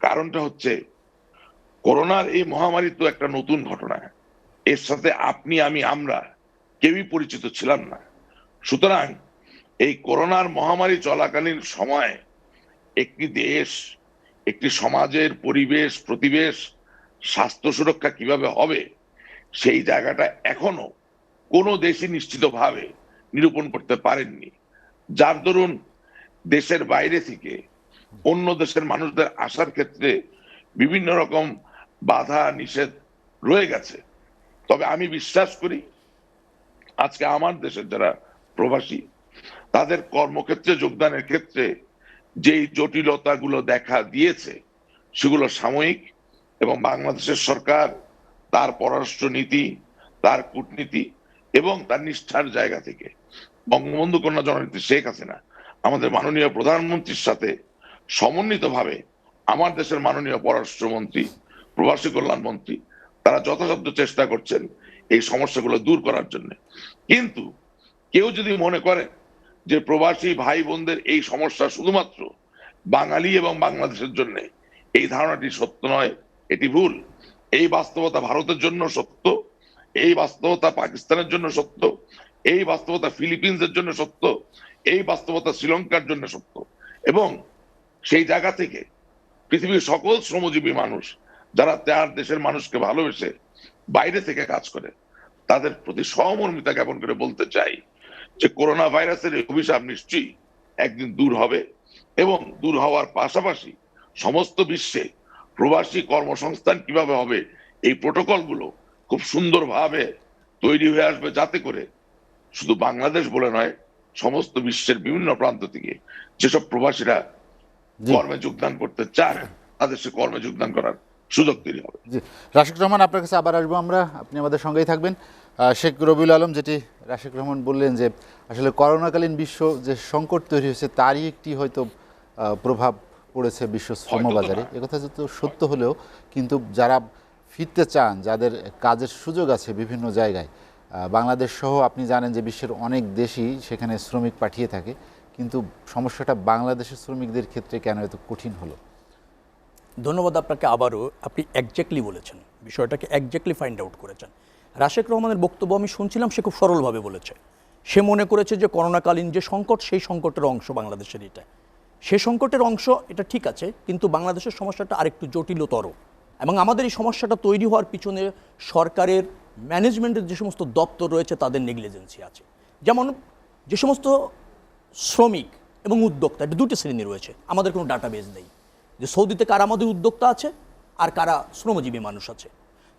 কারণটা হচ্ছে করোনার এই মহামারী তো একটা নতুন ঘটনা, এর সাথে আপনি আমি আমরা কেউই পরিচিত ছিলাম না। সুতরাং এই করোনার মহামারী চলাকালীন সময় একটি দেশ, একটি সমাজের পরিবেশ প্রতিবেশ, স্বাস্থ্য সুরক্ষা কিভাবে হবে, সেই জায়গাটা এখনো কোনো দেশই নিশ্চিতভাবে নিরূপণ করতে পারেননি। যার দরুন দেশের বাইরে থেকে অন্য দেশের মানুষদের আসার ক্ষেত্রে বিভিন্ন রকম বাধা নিষেধ রয়ে গেছে। তবে আমি বিশ্বাস করি আজকে আমার দেশের যারা প্রবাসী, তাদের কর্মক্ষেত্রে যোগদানের ক্ষেত্রে যেই জটিলতাগুলো দেখা দিয়েছে, সেগুলো সাময়িক, এবং বাংলাদেশের সরকার তার পররাষ্ট্র নীতি, তার কূটনীতি এবং তার নিষ্ঠার জায়গা থেকে বঙ্গবন্ধু কন্যা জননেত্রী শেখ হাসিনা, আমাদের মাননীয় প্রধানমন্ত্রীর সাথে সমন্বিতভাবে আমার দেশের মাননীয় পররাষ্ট্রমন্ত্রী, প্রবাসী কল্যাণ মন্ত্রী, তারা যথাসাধ্য চেষ্টা করছেন এই সমস্যাগুলো দূর করার জন্য। কিন্তু কেউ যদি মনে করে যে প্রবাসী ভাই বোনদের এই সমস্যা শুধুমাত্র বাঙালি এবং বাংলাদেশের জন্য, এই ধারণাটি সত্য নয়, এটি ভুল। এই বাস্তবতা ভারতের জন্য সত্য, এই বাস্তবতা পাকিস্তানের জন্য সত্য, এই বাস্তবতা ফিলিপিন্সের জন্য সত্য, এই বাস্তবতা শ্রীলঙ্কার জন্য সত্য। এবং সেই জায়গা থেকে পৃথিবীর সকল শ্রমজীবী মানুষ যারা তার দেশের মানুষকে ভালোবেসে বাইরে থেকে কাজ করে, তাদের প্রতি সহমর্মিতা জ্ঞাপন করে বলতে চাই যে করোনা ভাইরাসের এই অভিশাপ নিশ্চয়ই একদিন দূর হবে, এবং দূর হওয়ার পাশাপাশি সমস্ত বিশ্বে প্রবাসী কর্মসংস্থান কিভাবে হবে, এই প্রোটোকল গুলো খুব সুন্দরভাবে তৈরি হয়ে আসবে, যাতে করে শুধু বাংলাদেশ বলে নয়, সমস্ত বিশ্বের বিভিন্ন প্রান্ত থেকে যেসব প্রবাসীরা জি কর্মে যোগদান করতে চান, তাদের সে কর্মে যোগদান করার সুযোগ তৈরি হবে। জি রাশিক রহমান, আপনার কাছে আবার আসবো আমরা, আপনি আমাদের সঙ্গেই থাকবেন। শেখ রবিউল আলম, যেটি রাশেক রহমান বললেন যে আসলে করোনাকালীন বিশ্ব যে সংকট তৈরি হয়েছে তারই একটি হয়তো প্রভাব পড়েছে বিশ্ব শ্রম বাজারে। একথা তো সত্য হলেও কিন্তু যারা ফিরতে চান, যাদের কাজের সুযোগ আছে বিভিন্ন জায়গায়, বাংলাদেশ সহ আপনি জানেন যে বিশ্বের অনেক দেশই সেখানে শ্রমিক পাঠিয়ে থাকে, কিন্তু সমস্যাটা বাংলাদেশের শ্রমিকদের ক্ষেত্রে কেন এত কঠিন হলো? ধন্যবাদ আপনাকে। আবারও আপনি একজ্যাক্টলি বলেছেন, বিষয়টাকে একজ্যাক্টলি ফাইন্ড আউট করেছেন। রাশেক রহমানের বক্তব্য আমি শুনছিলাম, সে খুব সরলভাবে বলেছে। সে মনে করেছে যে করোনাকালীন যে সংকট, সেই সংকটের অংশ বাংলাদেশের এটা। সে সংকটের অংশ এটা ঠিক আছে, কিন্তু বাংলাদেশের সমস্যাটা আরেকটু জটিলতর। এবং আমাদের এই সমস্যাটা তৈরি হওয়ার পিছনে সরকারের ম্যানেজমেন্টের যে সমস্ত দপ্তর রয়েছে তাদের নেগলিজেন্সি আছে। যেমন যে সমস্ত শ্রমিক এবং উদ্যোক্তা, এটা দুটি শ্রেণী রয়েছে, আমাদের কোনো ডাটাবেজ নেই যে সৌদিতে কারা আমাদের উদ্যোক্তা আছে আর কারা শ্রমজীবী মানুষ আছে।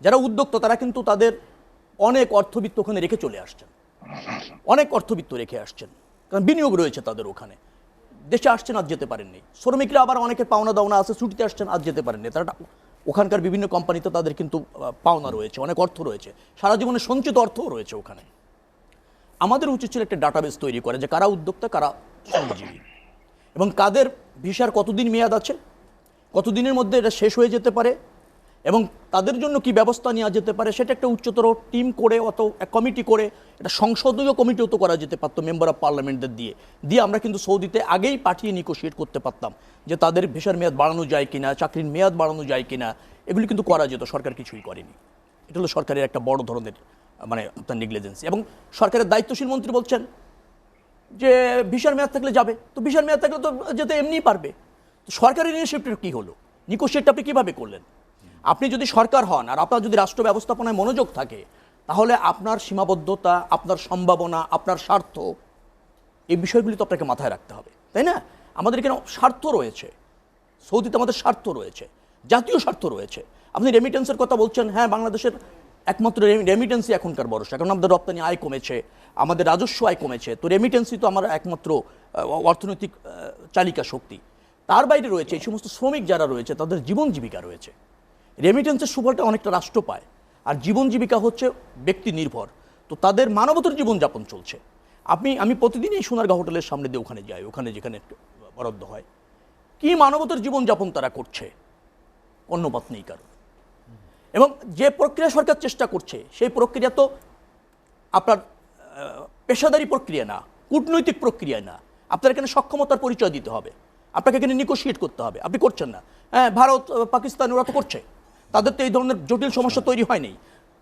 যারা উদ্যোক্তা তারা কিন্তু তাদের অনেক অর্থবিত্ত ওখানে রেখে চলে আসছেন, অনেক অর্থবিত্ত রেখে আসছেন, কারণ বিনিয়োগ রয়েছে তাদের ওখানে। দেশে আসছেন, আজ যেতে পারেননি। শ্রমিকরা আবার অনেকের পাওনা দাওনা আছে, ছুটিতে আসছেন, আজ যেতে পারেননি। তারা ওখানকার বিভিন্ন কোম্পানিতে তাদের কিন্তু পাওনা রয়েছে, অনেক অর্থ রয়েছে, সারা জীবনে সঞ্চিত অর্থও রয়েছে ওখানে। আমাদের উচিত ছিল একটা ডাটাবেস তৈরি করে যে কারা উদ্যোক্তা, কারা শ্রমজীবী, এবং কাদের ভিসার কতদিন মেয়াদ আছে, কতদিনের মধ্যে এটা শেষ হয়ে যেতে পারে, এবং তাদের জন্য কি ব্যবস্থা নেওয়া যেতে পারে। সেটা একটা উচ্চতর টিম করে, অত কমিটি করে, এটা সংসদীয় কমিটিও তো করা যেতে পারতো, মেম্বার অফ পার্লামেন্টদের দিয়ে আমরা কিন্তু সৌদিতে আগেই পাঠিয়ে নিগোশিয়েট করতে পারতাম যে তাদের ভিসার মেয়াদ বাড়ানো যায় কিনা, চাকরির মেয়াদ বাড়ানো যায় কিনা, এগুলি কিন্তু করা যেত। সরকার কিছুই করেনি। এটা হলো সরকারের একটা বড় ধরনের মানে আপনার নেগলিজেন্সি। এবং সরকারের দায়িত্বশীল মন্ত্রী বলছেন যে ভিসার মেয়াদ থাকলে যাবে, তো ভিসার মেয়াদ থাকলে তো যেতে এমনিই পারবে। তো সরকারের ইনিশিয়েটিভ কী হলো? নিগোশিয়েটটা আপনি কীভাবে করলেন? আপনি যদি সরকার হন আর আপনার যদি রাষ্ট্র ব্যবস্থাপনায় মনোযোগ থাকে, তাহলে আপনার সীমাবদ্ধতা, আপনার সম্ভাবনা, আপনার স্বার্থ, এই বিষয়গুলি তো আপনাকে মাথায় রাখতে হবে, তাই না? আমাদের এখানে স্বার্থ রয়েছে, সৌদিতে আমাদের স্বার্থ রয়েছে, জাতীয় স্বার্থ রয়েছে। আপনি রেমিটেন্সের কথা বলছেন, হ্যাঁ, বাংলাদেশের একমাত্র রেমিটেন্সই এখনকার ভরসা, কারণ আমাদের রপ্তানি আয় কমেছে, আমাদের রাজস্ব আয় কমেছে। তো রেমিটেন্সই তো আমার একমাত্র অর্থনৈতিক চালিকা শক্তি। তার বাইরে রয়েছে এই সমস্ত শ্রমিক যারা রয়েছে, তাদের জীবন জীবিকা রয়েছে। রেমিটেন্সের সুফলটা অনেকটা রাষ্ট্র পায়, আর জীবন জীবিকা হচ্ছে ব্যক্তি নির্ভর। তো তাদের মানবতার জীবনযাপন চলছে। আমি প্রতিদিনই সোনারগাঁ হোটেলের সামনে দিয়ে ওখানে যাই, ওখানে যেখানে বরাদ্দ হয়। কি মানবতার জীবনযাপন তারা করছে, অন্যপাত নেই কারণ। এবং যে প্রক্রিয়া সরকার চেষ্টা করছে, সেই প্রক্রিয়া তো আপনার পেশাদারি প্রক্রিয়া না, কূটনৈতিক প্রক্রিয়া না। আপনার এখানে সক্ষমতার পরিচয় দিতে হবে, আপনাকে এখানে নিগোশিয়েট করতে হবে। আপনি করছেন না। হ্যাঁ, ভারত, পাকিস্তান ওরা তো করছে, তাদের তো এই ধরনের জটিল সমস্যা তৈরি হয়নি।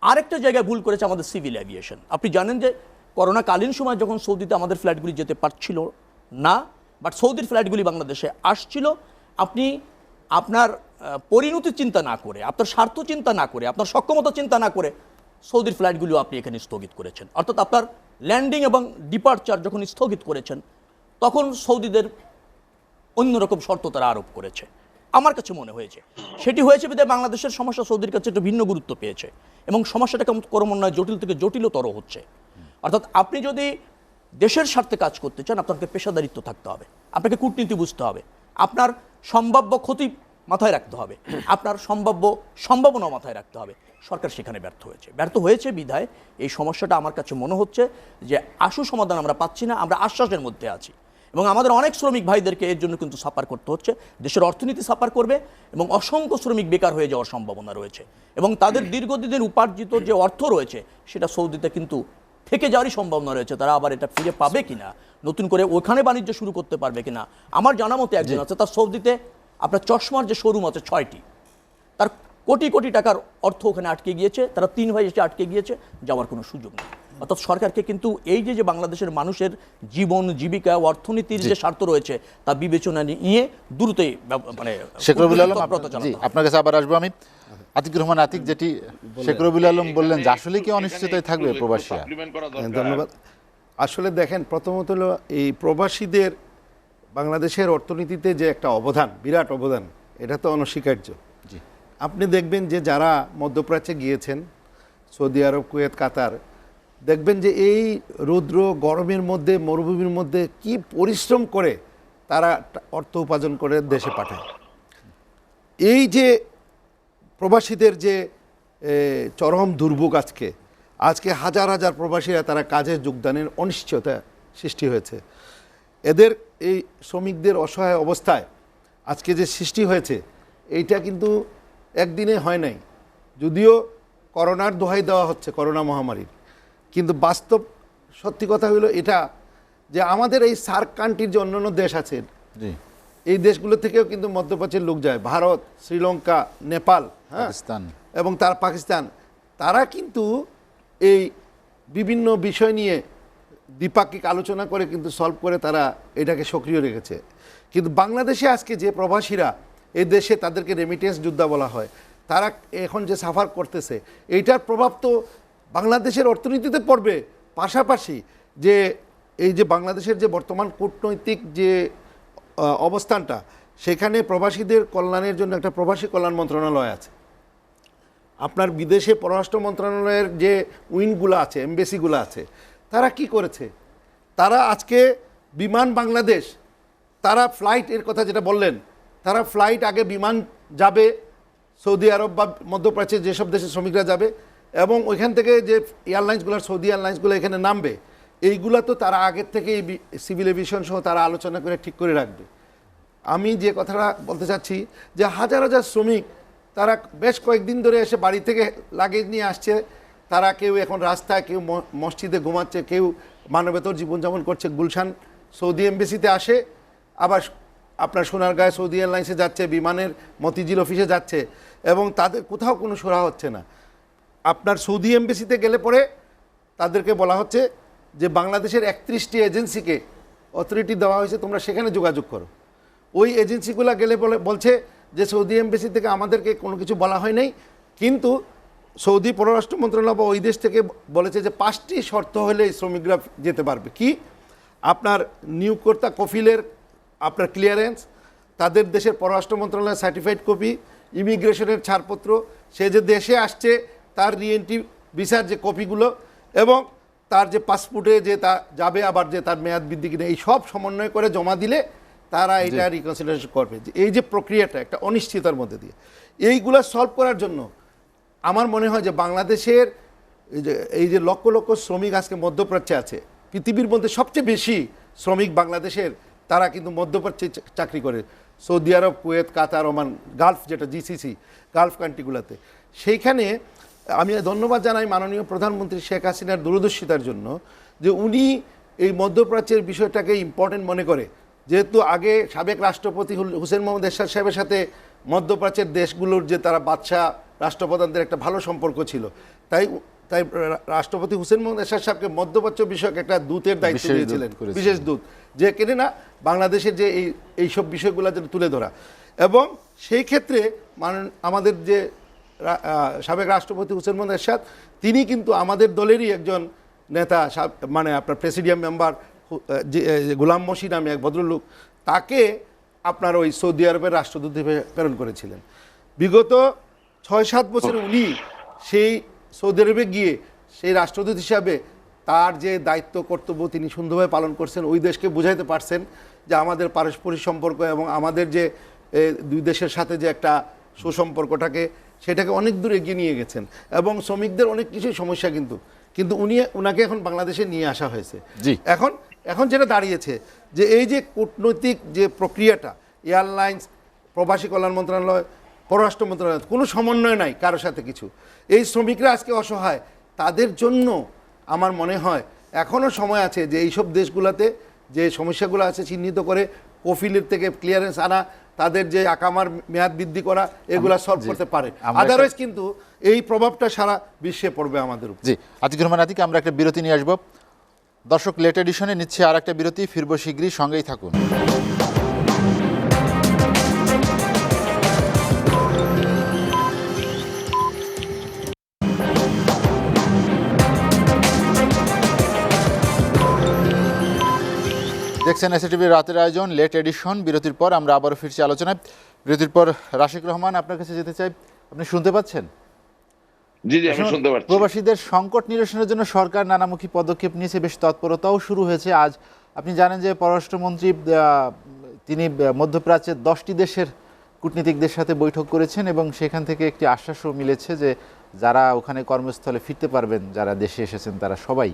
আরেকটা জায়গায় ভুল করেছে আমাদের সিভিল অ্যাভিয়েশন। আপনি জানেন যে করোনাকালীন সময় যখন সৌদিতে আমাদের ফ্লাইটগুলি যেতে পারছিল না, বাট সৌদির ফ্লাইটগুলি বাংলাদেশে আসছিল, আপনি আপনার পরিণতি চিন্তা না করে, আপনার স্বার্থ চিন্তা না করে, আপনার সক্ষমতা চিন্তা না করে সৌদির ফ্লাইটগুলিও আপনি এখানে স্থগিত করেছেন। অর্থাৎ আপনার ল্যান্ডিং এবং ডিপার্চার যখন স্থগিত করেছেন, তখন সৌদিদের অন্যরকম শর্ত তারা আরোপ করেছে। আমার কাছে মনে হয়েছে সেটি হয়েছে বিধায় বাংলাদেশের সমস্যা সৌদির কাছে একটু ভিন্ন গুরুত্ব পেয়েছে, এবং সমস্যাটা ক্রমান্বয়ে জটিল থেকে জটিলতর হচ্ছে। অর্থাৎ আপনি যদি দেশের স্বার্থে কাজ করতে চান, আপনাকে পেশাদারিত্ব থাকতে হবে, আপনাকে কূটনীতি বুঝতে হবে, আপনার সম্ভাব্য ক্ষতি মাথায় রাখতে হবে, আপনার সম্ভাবনা মাথায় রাখতে হবে। সরকার সেখানে ব্যর্থ হয়েছে বিধায় এই সমস্যাটা আমার কাছে মনে হচ্ছে যে আশু সমাধান আমরা পাচ্ছি না, আমরা আশ্বাসের মধ্যে আছি। এবং আমাদের অনেক শ্রমিক ভাইদেরকে এর জন্য কিন্তু সাফার করতে হচ্ছে, দেশের অর্থনীতি সাফার করবে, এবং অসংখ্য শ্রমিক বেকার হয়ে যাওয়ার সম্ভাবনা রয়েছে, এবং তাদের দীর্ঘদিনের উপার্জিত যে অর্থ রয়েছে সেটা সৌদিতে কিন্তু থেকে যাওয়ারই সম্ভাবনা রয়েছে। তারা আবার এটা ফিরে পাবে কিনা, নতুন করে ওখানে বাণিজ্য শুরু করতে পারবে কিনা। আমার জানা মতে একজন আছে, তার সৌদিতে আপনার চশমার যে শোরুম আছে 6টি, তার কোটি কোটি টাকার অর্থ ওখানে আটকে গিয়েছে, তারা 3 ভাই এসে আটকে গিয়েছে, যাওয়ার কোনো সুযোগ নেই। অর্থাৎ সরকারকে কিন্তু এই যে বাংলাদেশের মানুষের জীবন জীবিকা, অর্থনীতির যে স্বার্থ রয়েছে তা বিবেচনা নিয়ে দ্রুতই মানে শেখ রবিউল আলম, জি আপনার কাছে আবার আসবো আমি। আতিকুর রহমান আতিক, যেটি শেখ রবিউল আলম বললেন যে আসলে কি অনিশ্চয়তায় থাকবে প্রবাসীরা? ধন্যবাদ। আসলে দেখেন, প্রথমত হলো এই প্রবাসীদের বাংলাদেশের অর্থনীতিতে যে একটা অবদান, বিরাট অবদান, এটা তো অনস্বীকার্য। আপনি দেখবেন যে যারা মধ্যপ্রাচ্যে গিয়েছেন, সৌদি আরব, কুয়েত, কাতার, দেখবেন যে এই রৌদ্র গরমের মধ্যে, মরুভূমির মধ্যে কি পরিশ্রম করে তারা অর্থ উপার্জন করে দেশে পাঠায়। এই যে প্রবাসীদের যে চরম দুর্ভোগ আজকে, আজকে হাজার হাজার প্রবাসীরা তারা কাজে যোগদানের অনিশ্চয়তা সৃষ্টি হয়েছে। এদের এই শ্রমিকদের অসহায় অবস্থায় আজকে যে সৃষ্টি হয়েছে এইটা কিন্তু একদিনে হয় নাই, যদিও করোনার দোহাই দেওয়া হচ্ছে, করোনা মহামারীর, কিন্তু বাস্তব সত্যি কথা হলো এটা যে আমাদের এই সার্ক কান্ট্রির যে অন্যান্য দেশ আছে জি, এই দেশগুলো থেকেও কিন্তু মধ্যপ্রাচ্যের লোক যায়, ভারত, শ্রীলঙ্কা, নেপাল, হ্যাঁ, পাকিস্তান, এবং তার পাকিস্তান, তারা কিন্তু এই বিভিন্ন বিষয় নিয়ে দ্বিপাক্ষিক আলোচনা করে কিন্তু সলভ করে তারা এটাকে সক্রিয় রেখেছে। কিন্তু বাংলাদেশে আজকে যে প্রবাসীরা এই দেশে তাদেরকে রেমিটেন্স যোদ্ধা বলা হয়, তারা এখন যে সাফার করতেছে এইটার প্রভাব তো বাংলাদেশের অর্থনীতিতে পড়বে, পাশাপাশি যে এই যে বাংলাদেশের যে বর্তমান কূটনৈতিক যে অবস্থানটা, সেখানে প্রবাসীদের কল্যাণের জন্য একটা প্রবাসী কল্যাণ মন্ত্রণালয় আছে। আপনার বিদেশে পররাষ্ট্র মন্ত্রণালয়ের যে উইংগুলো আছে, এমবেসিগুলো আছে, তারা কি করেছে? তারা আজকে বিমান বাংলাদেশ, তারা ফ্লাইট, এর কথা যেটা বললেন, তারা ফ্লাইট আগে বিমান যাবে সৌদি আরব বা মধ্যপ্রাচ্যের যেসব দেশের শ্রমিকরা যাবে, এবং ওইখান থেকে যে এয়ারলাইন্সগুলো, সৌদি এয়ারলাইন্সগুলো এখানে নামবে, এইগুলা তো তারা আগের থেকে সিভিল এভিয়েশন সহ তারা আলোচনা করে ঠিক করে রাখবে। আমি যে কথাটা বলতে চাচ্ছি যে হাজার হাজার শ্রমিক তারা বেশ কয়েকদিন ধরে এসে বাড়ি থেকে লাগেজ নিয়ে আসছে, তারা কেউ এখন রাস্তায়, কেউ মসজিদে ঘুমাচ্ছে, কেউ মানবেতর জীবনযাপন করছে। গুলশান সৌদি এমবেসিতে আসে, আবার আপনার সোনারগাঁয়ে সৌদি এয়ারলাইন্সে যাচ্ছে, বিমানের মতিঝিল অফিসে যাচ্ছে, এবং তাদের কোথাও কোনো সুরা হচ্ছে না। আপনার সৌদি এমবেসিতে গেলে পরে তাদেরকে বলা হচ্ছে যে বাংলাদেশের 31টি এজেন্সিকে অথরিটি দেওয়া হয়েছে, তোমরা সেখানে যোগাযোগ করো। ওই এজেন্সিগুলো গেলে বলছে যে সৌদি এমবেসি থেকে আমাদেরকে কোনো কিছু বলা হয় নাই, কিন্তু সৌদি পররাষ্ট্র মন্ত্রণালয় বা ওই দেশ থেকে বলেছে যে 5টি শর্ত হলে শ্রমিকরা যেতে পারবে। কি? আপনার নিয়োগকর্তা কফিলের আপনার ক্লিয়ারেন্স, তাদের দেশের পররাষ্ট্র মন্ত্রণালয়ের সার্টিফাইড কপি, ইমিগ্রেশনের ছাড়পত্র, সে যে দেশে আসছে তার রিএন্ট্রি ভিসার যে কপিগুলো, এবং তার যে পাসপোর্টে যে তা যাবে, আবার যে তার মেয়াদ বৃদ্ধি কিনা, এই সব সমন্বয় করে জমা দিলে তারা এটা রিকনসিডারেশন করবে। এই যে প্রক্রিয়াটা একটা অনিশ্চয়তার মধ্যে দিয়ে, এইগুলা সলভ করার জন্য আমার মনে হয় যে বাংলাদেশের এই যে লক্ষ লক্ষ শ্রমিক আজকে মধ্যপ্রাচ্যে আছে, পৃথিবীর মধ্যে সবচেয়ে বেশি শ্রমিক বাংলাদেশের, তারা কিন্তু মধ্যপ্রাচ্যে চাকরি করে, সৌদি আরব, কুয়েত, কাতার, ওমান, গালফ, যেটা জিসিসি, গালফ কান্ট্রিগুলোতে। সেইখানে আমি ধন্যবাদ জানাই মাননীয় প্রধানমন্ত্রী শেখ হাসিনার দূরদর্শিতার জন্য, যে উনি এই মধ্যপ্রাচ্যের বিষয়টাকে ইম্পর্টেন্ট মনে করে। যেহেতু আগে সাবেক রাষ্ট্রপতি হুসেন মোহাম্মদ এরশাদ সাহেবের সাথে মধ্যপ্রাচ্যের দেশগুলোর যে তারা বাদশাহ রাষ্ট্রপ্রধানদের একটা ভালো সম্পর্ক ছিল, তাই রাষ্ট্রপতি হুসেন মোহাম্মদ এরশাদ সাহেবকে মধ্যপ্রাচ্য বিষয়ক একটা দূতের দায়িত্ব দিয়েছিলেন, বিশেষ দূত, যে কেনে না বাংলাদেশের যে এইসব বিষয়গুলো যেন তুলে ধরা। এবং সেই ক্ষেত্রে আমাদের যে সাবেক রাষ্ট্রপতি হুসেন মোহাম্মদ এরশাদ, তিনি কিন্তু আমাদের দলেরই একজন নেতা, মানে আপনার প্রেসিডিয়াম মেম্বার গোলাম মসি নামে এক ভদ্রলোক, তাকে আপনার ওই সৌদি আরবের রাষ্ট্রদূত হিসেবে প্রেরণ করেছিলেন। বিগত 6-7 বছর উনি সেই সৌদি আরবে গিয়ে সেই রাষ্ট্রদূত হিসাবে তার যে দায়িত্ব কর্তব্য তিনি সুন্দরভাবে পালন করছেন, ওই দেশকে বুঝাইতে পারছেন যে আমাদের পারস্পরিক সম্পর্ক এবং আমাদের যে দুই দেশের সাথে যে একটা সুসম্পর্কটাকে, সেটাকে অনেক দূর এগিয়ে নিয়ে গেছেন। এবং শ্রমিকদের অনেক কিছুই সমস্যা কিন্তু উনাকে এখন বাংলাদেশে নিয়ে আসা হয়েছে। এখন যেটা দাঁড়িয়েছে যে এই যে কূটনৈতিক যে প্রক্রিয়াটা, এয়ারলাইন্স, প্রবাসী কল্যাণ মন্ত্রণালয়, পররাষ্ট্র মন্ত্রণালয়, কোনো সমন্বয় নাই কারোর সাথে কিছু। এই শ্রমিকরা আজকে অসহায়, তাদের জন্য আমার মনে হয় এখনও সময় আছে যে এইসব দেশগুলোতে যে সমস্যাগুলো আছে চিহ্নিত করে কফিলের থেকে ক্লিয়ারেন্স আনা, তাদের যে আকামার মেয়াদ বৃদ্ধি করা, এগুলা সলভ করতে পারে। আদারওয়াইজ কিন্তু এই প্রভাবটা সারা বিশ্বে পড়বে আমাদের উপর। জি, আতিকুর রহমান আতিক, আমরা একটা বিরতি নিয়ে আসবো। দর্শক, লেট এডিশনে নিচ্ছে আর একটা বিরতি, ফিরবো শীঘ্রই, সঙ্গেই থাকুন। দেখছেন এসএটিভির রাতের আয়োজন লেট এডিশন। বিরতির পর আমরা আবারও ফিরছি আলোচনায়। বিরতির পর রাশিক রহমান, আপনার কাছে যেতে চাই, আপনি শুনতে পাচ্ছেন? জি জি, আমি শুনতে পাচ্ছি। প্রবাসীদের সংকট নিরসনের জন্য সরকার নানামুখী পদক্ষেপ নিয়েছে, বেশ তৎপরতাও শুরু হয়েছে। আজ আপনি জানেন যে পররাষ্ট্রমন্ত্রী তিনি মধ্যপ্রাচ্যের 10টি দেশের কূটনীতিকদের সাথে বৈঠক করেছেন এবং সেখান থেকে একটি আশ্বাসও মিলেছে যে যারা ওখানে কর্মস্থলে ফিরতে পারবেন, যারা দেশে এসেছেন তারা সবাই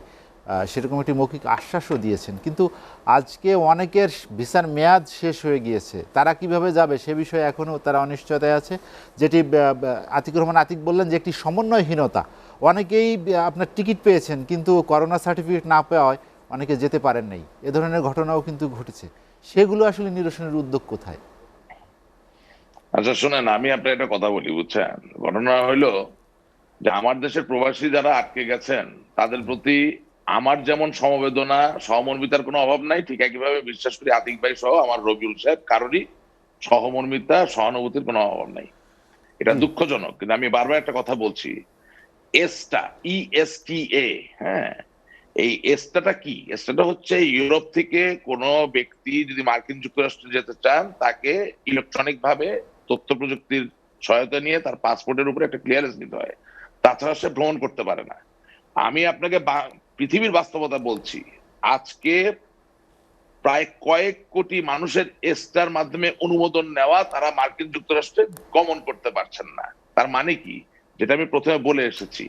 সেরকম একটি মৌখিক আশ্বাসও দিয়েছেন। কিন্তু আজকে অনেকের ভিসার মেয়াদ শেষ হয়ে গিয়েছে, তারা কিভাবে যাবে সে বিষয়ে এখনও তারা অনিশ্চয়তায় আছে। যেটি আতিকুর রহমান আতিক বললেন যে একটি সমন্বয়হীনতা, অনেকেই আপনার টিকিট পেয়েছেন কিন্তু করোনা সার্টিফিকেট না পাওয়ায় অনেকে যেতে পারেন নাই, এ ধরনের ঘটনাও কিন্তু ঘটেছে। সেগুলো আসলে নিরসনের উদ্যোগ কোথায়? আচ্ছা শুনেন, আমি আপনার একটা কথা বলি, বুঝছেন? ঘটনা হইলো যে আমার দেশের প্রবাসী যারা আটকে গেছেন তাদের প্রতি আমার যেমন সমবেদনা সহমর্মিতার কোনো অভাব নাই, ঠিক একইভাবে বিশ্বাস করি আতিক ভাই সহ আমার রবিউল সাহেব কারোরই সহমর্মিতা সহানুভূতির কোনো অভাব নাই। এটা দুঃখজনক, কিন্তু আমি বারবার একটা কথা বলছি, এসটা ESTA, হ্যাঁ, এই এসটাটা কি? এসটাটা হচ্ছে ইউরোপ থেকে কোনো ব্যক্তি যদি মার্কিন যুক্তরাষ্ট্রে যেতে চান তাকে ইলেকট্রনিক ভাবে তথ্য প্রযুক্তির সহায়তা নিয়ে তার পাসপোর্টের উপরে একটা ক্লিয়ারেন্স নিতে হয়, তাছাড়া সে ভ্রমণ করতে পারে না। আমি আপনাকে পৃথিবীর বাস্তবতা বলছি, আজকে প্রায় কয়েক কোটি মানুষের এসটার মাধ্যমে অনুমোদন নেওয়া, তারা মার্কিন যুক্তরাষ্ট্রে গমন করতে পারছেন না। তার মানে কি? যেটা আমি প্রথমে বলে এসেছি,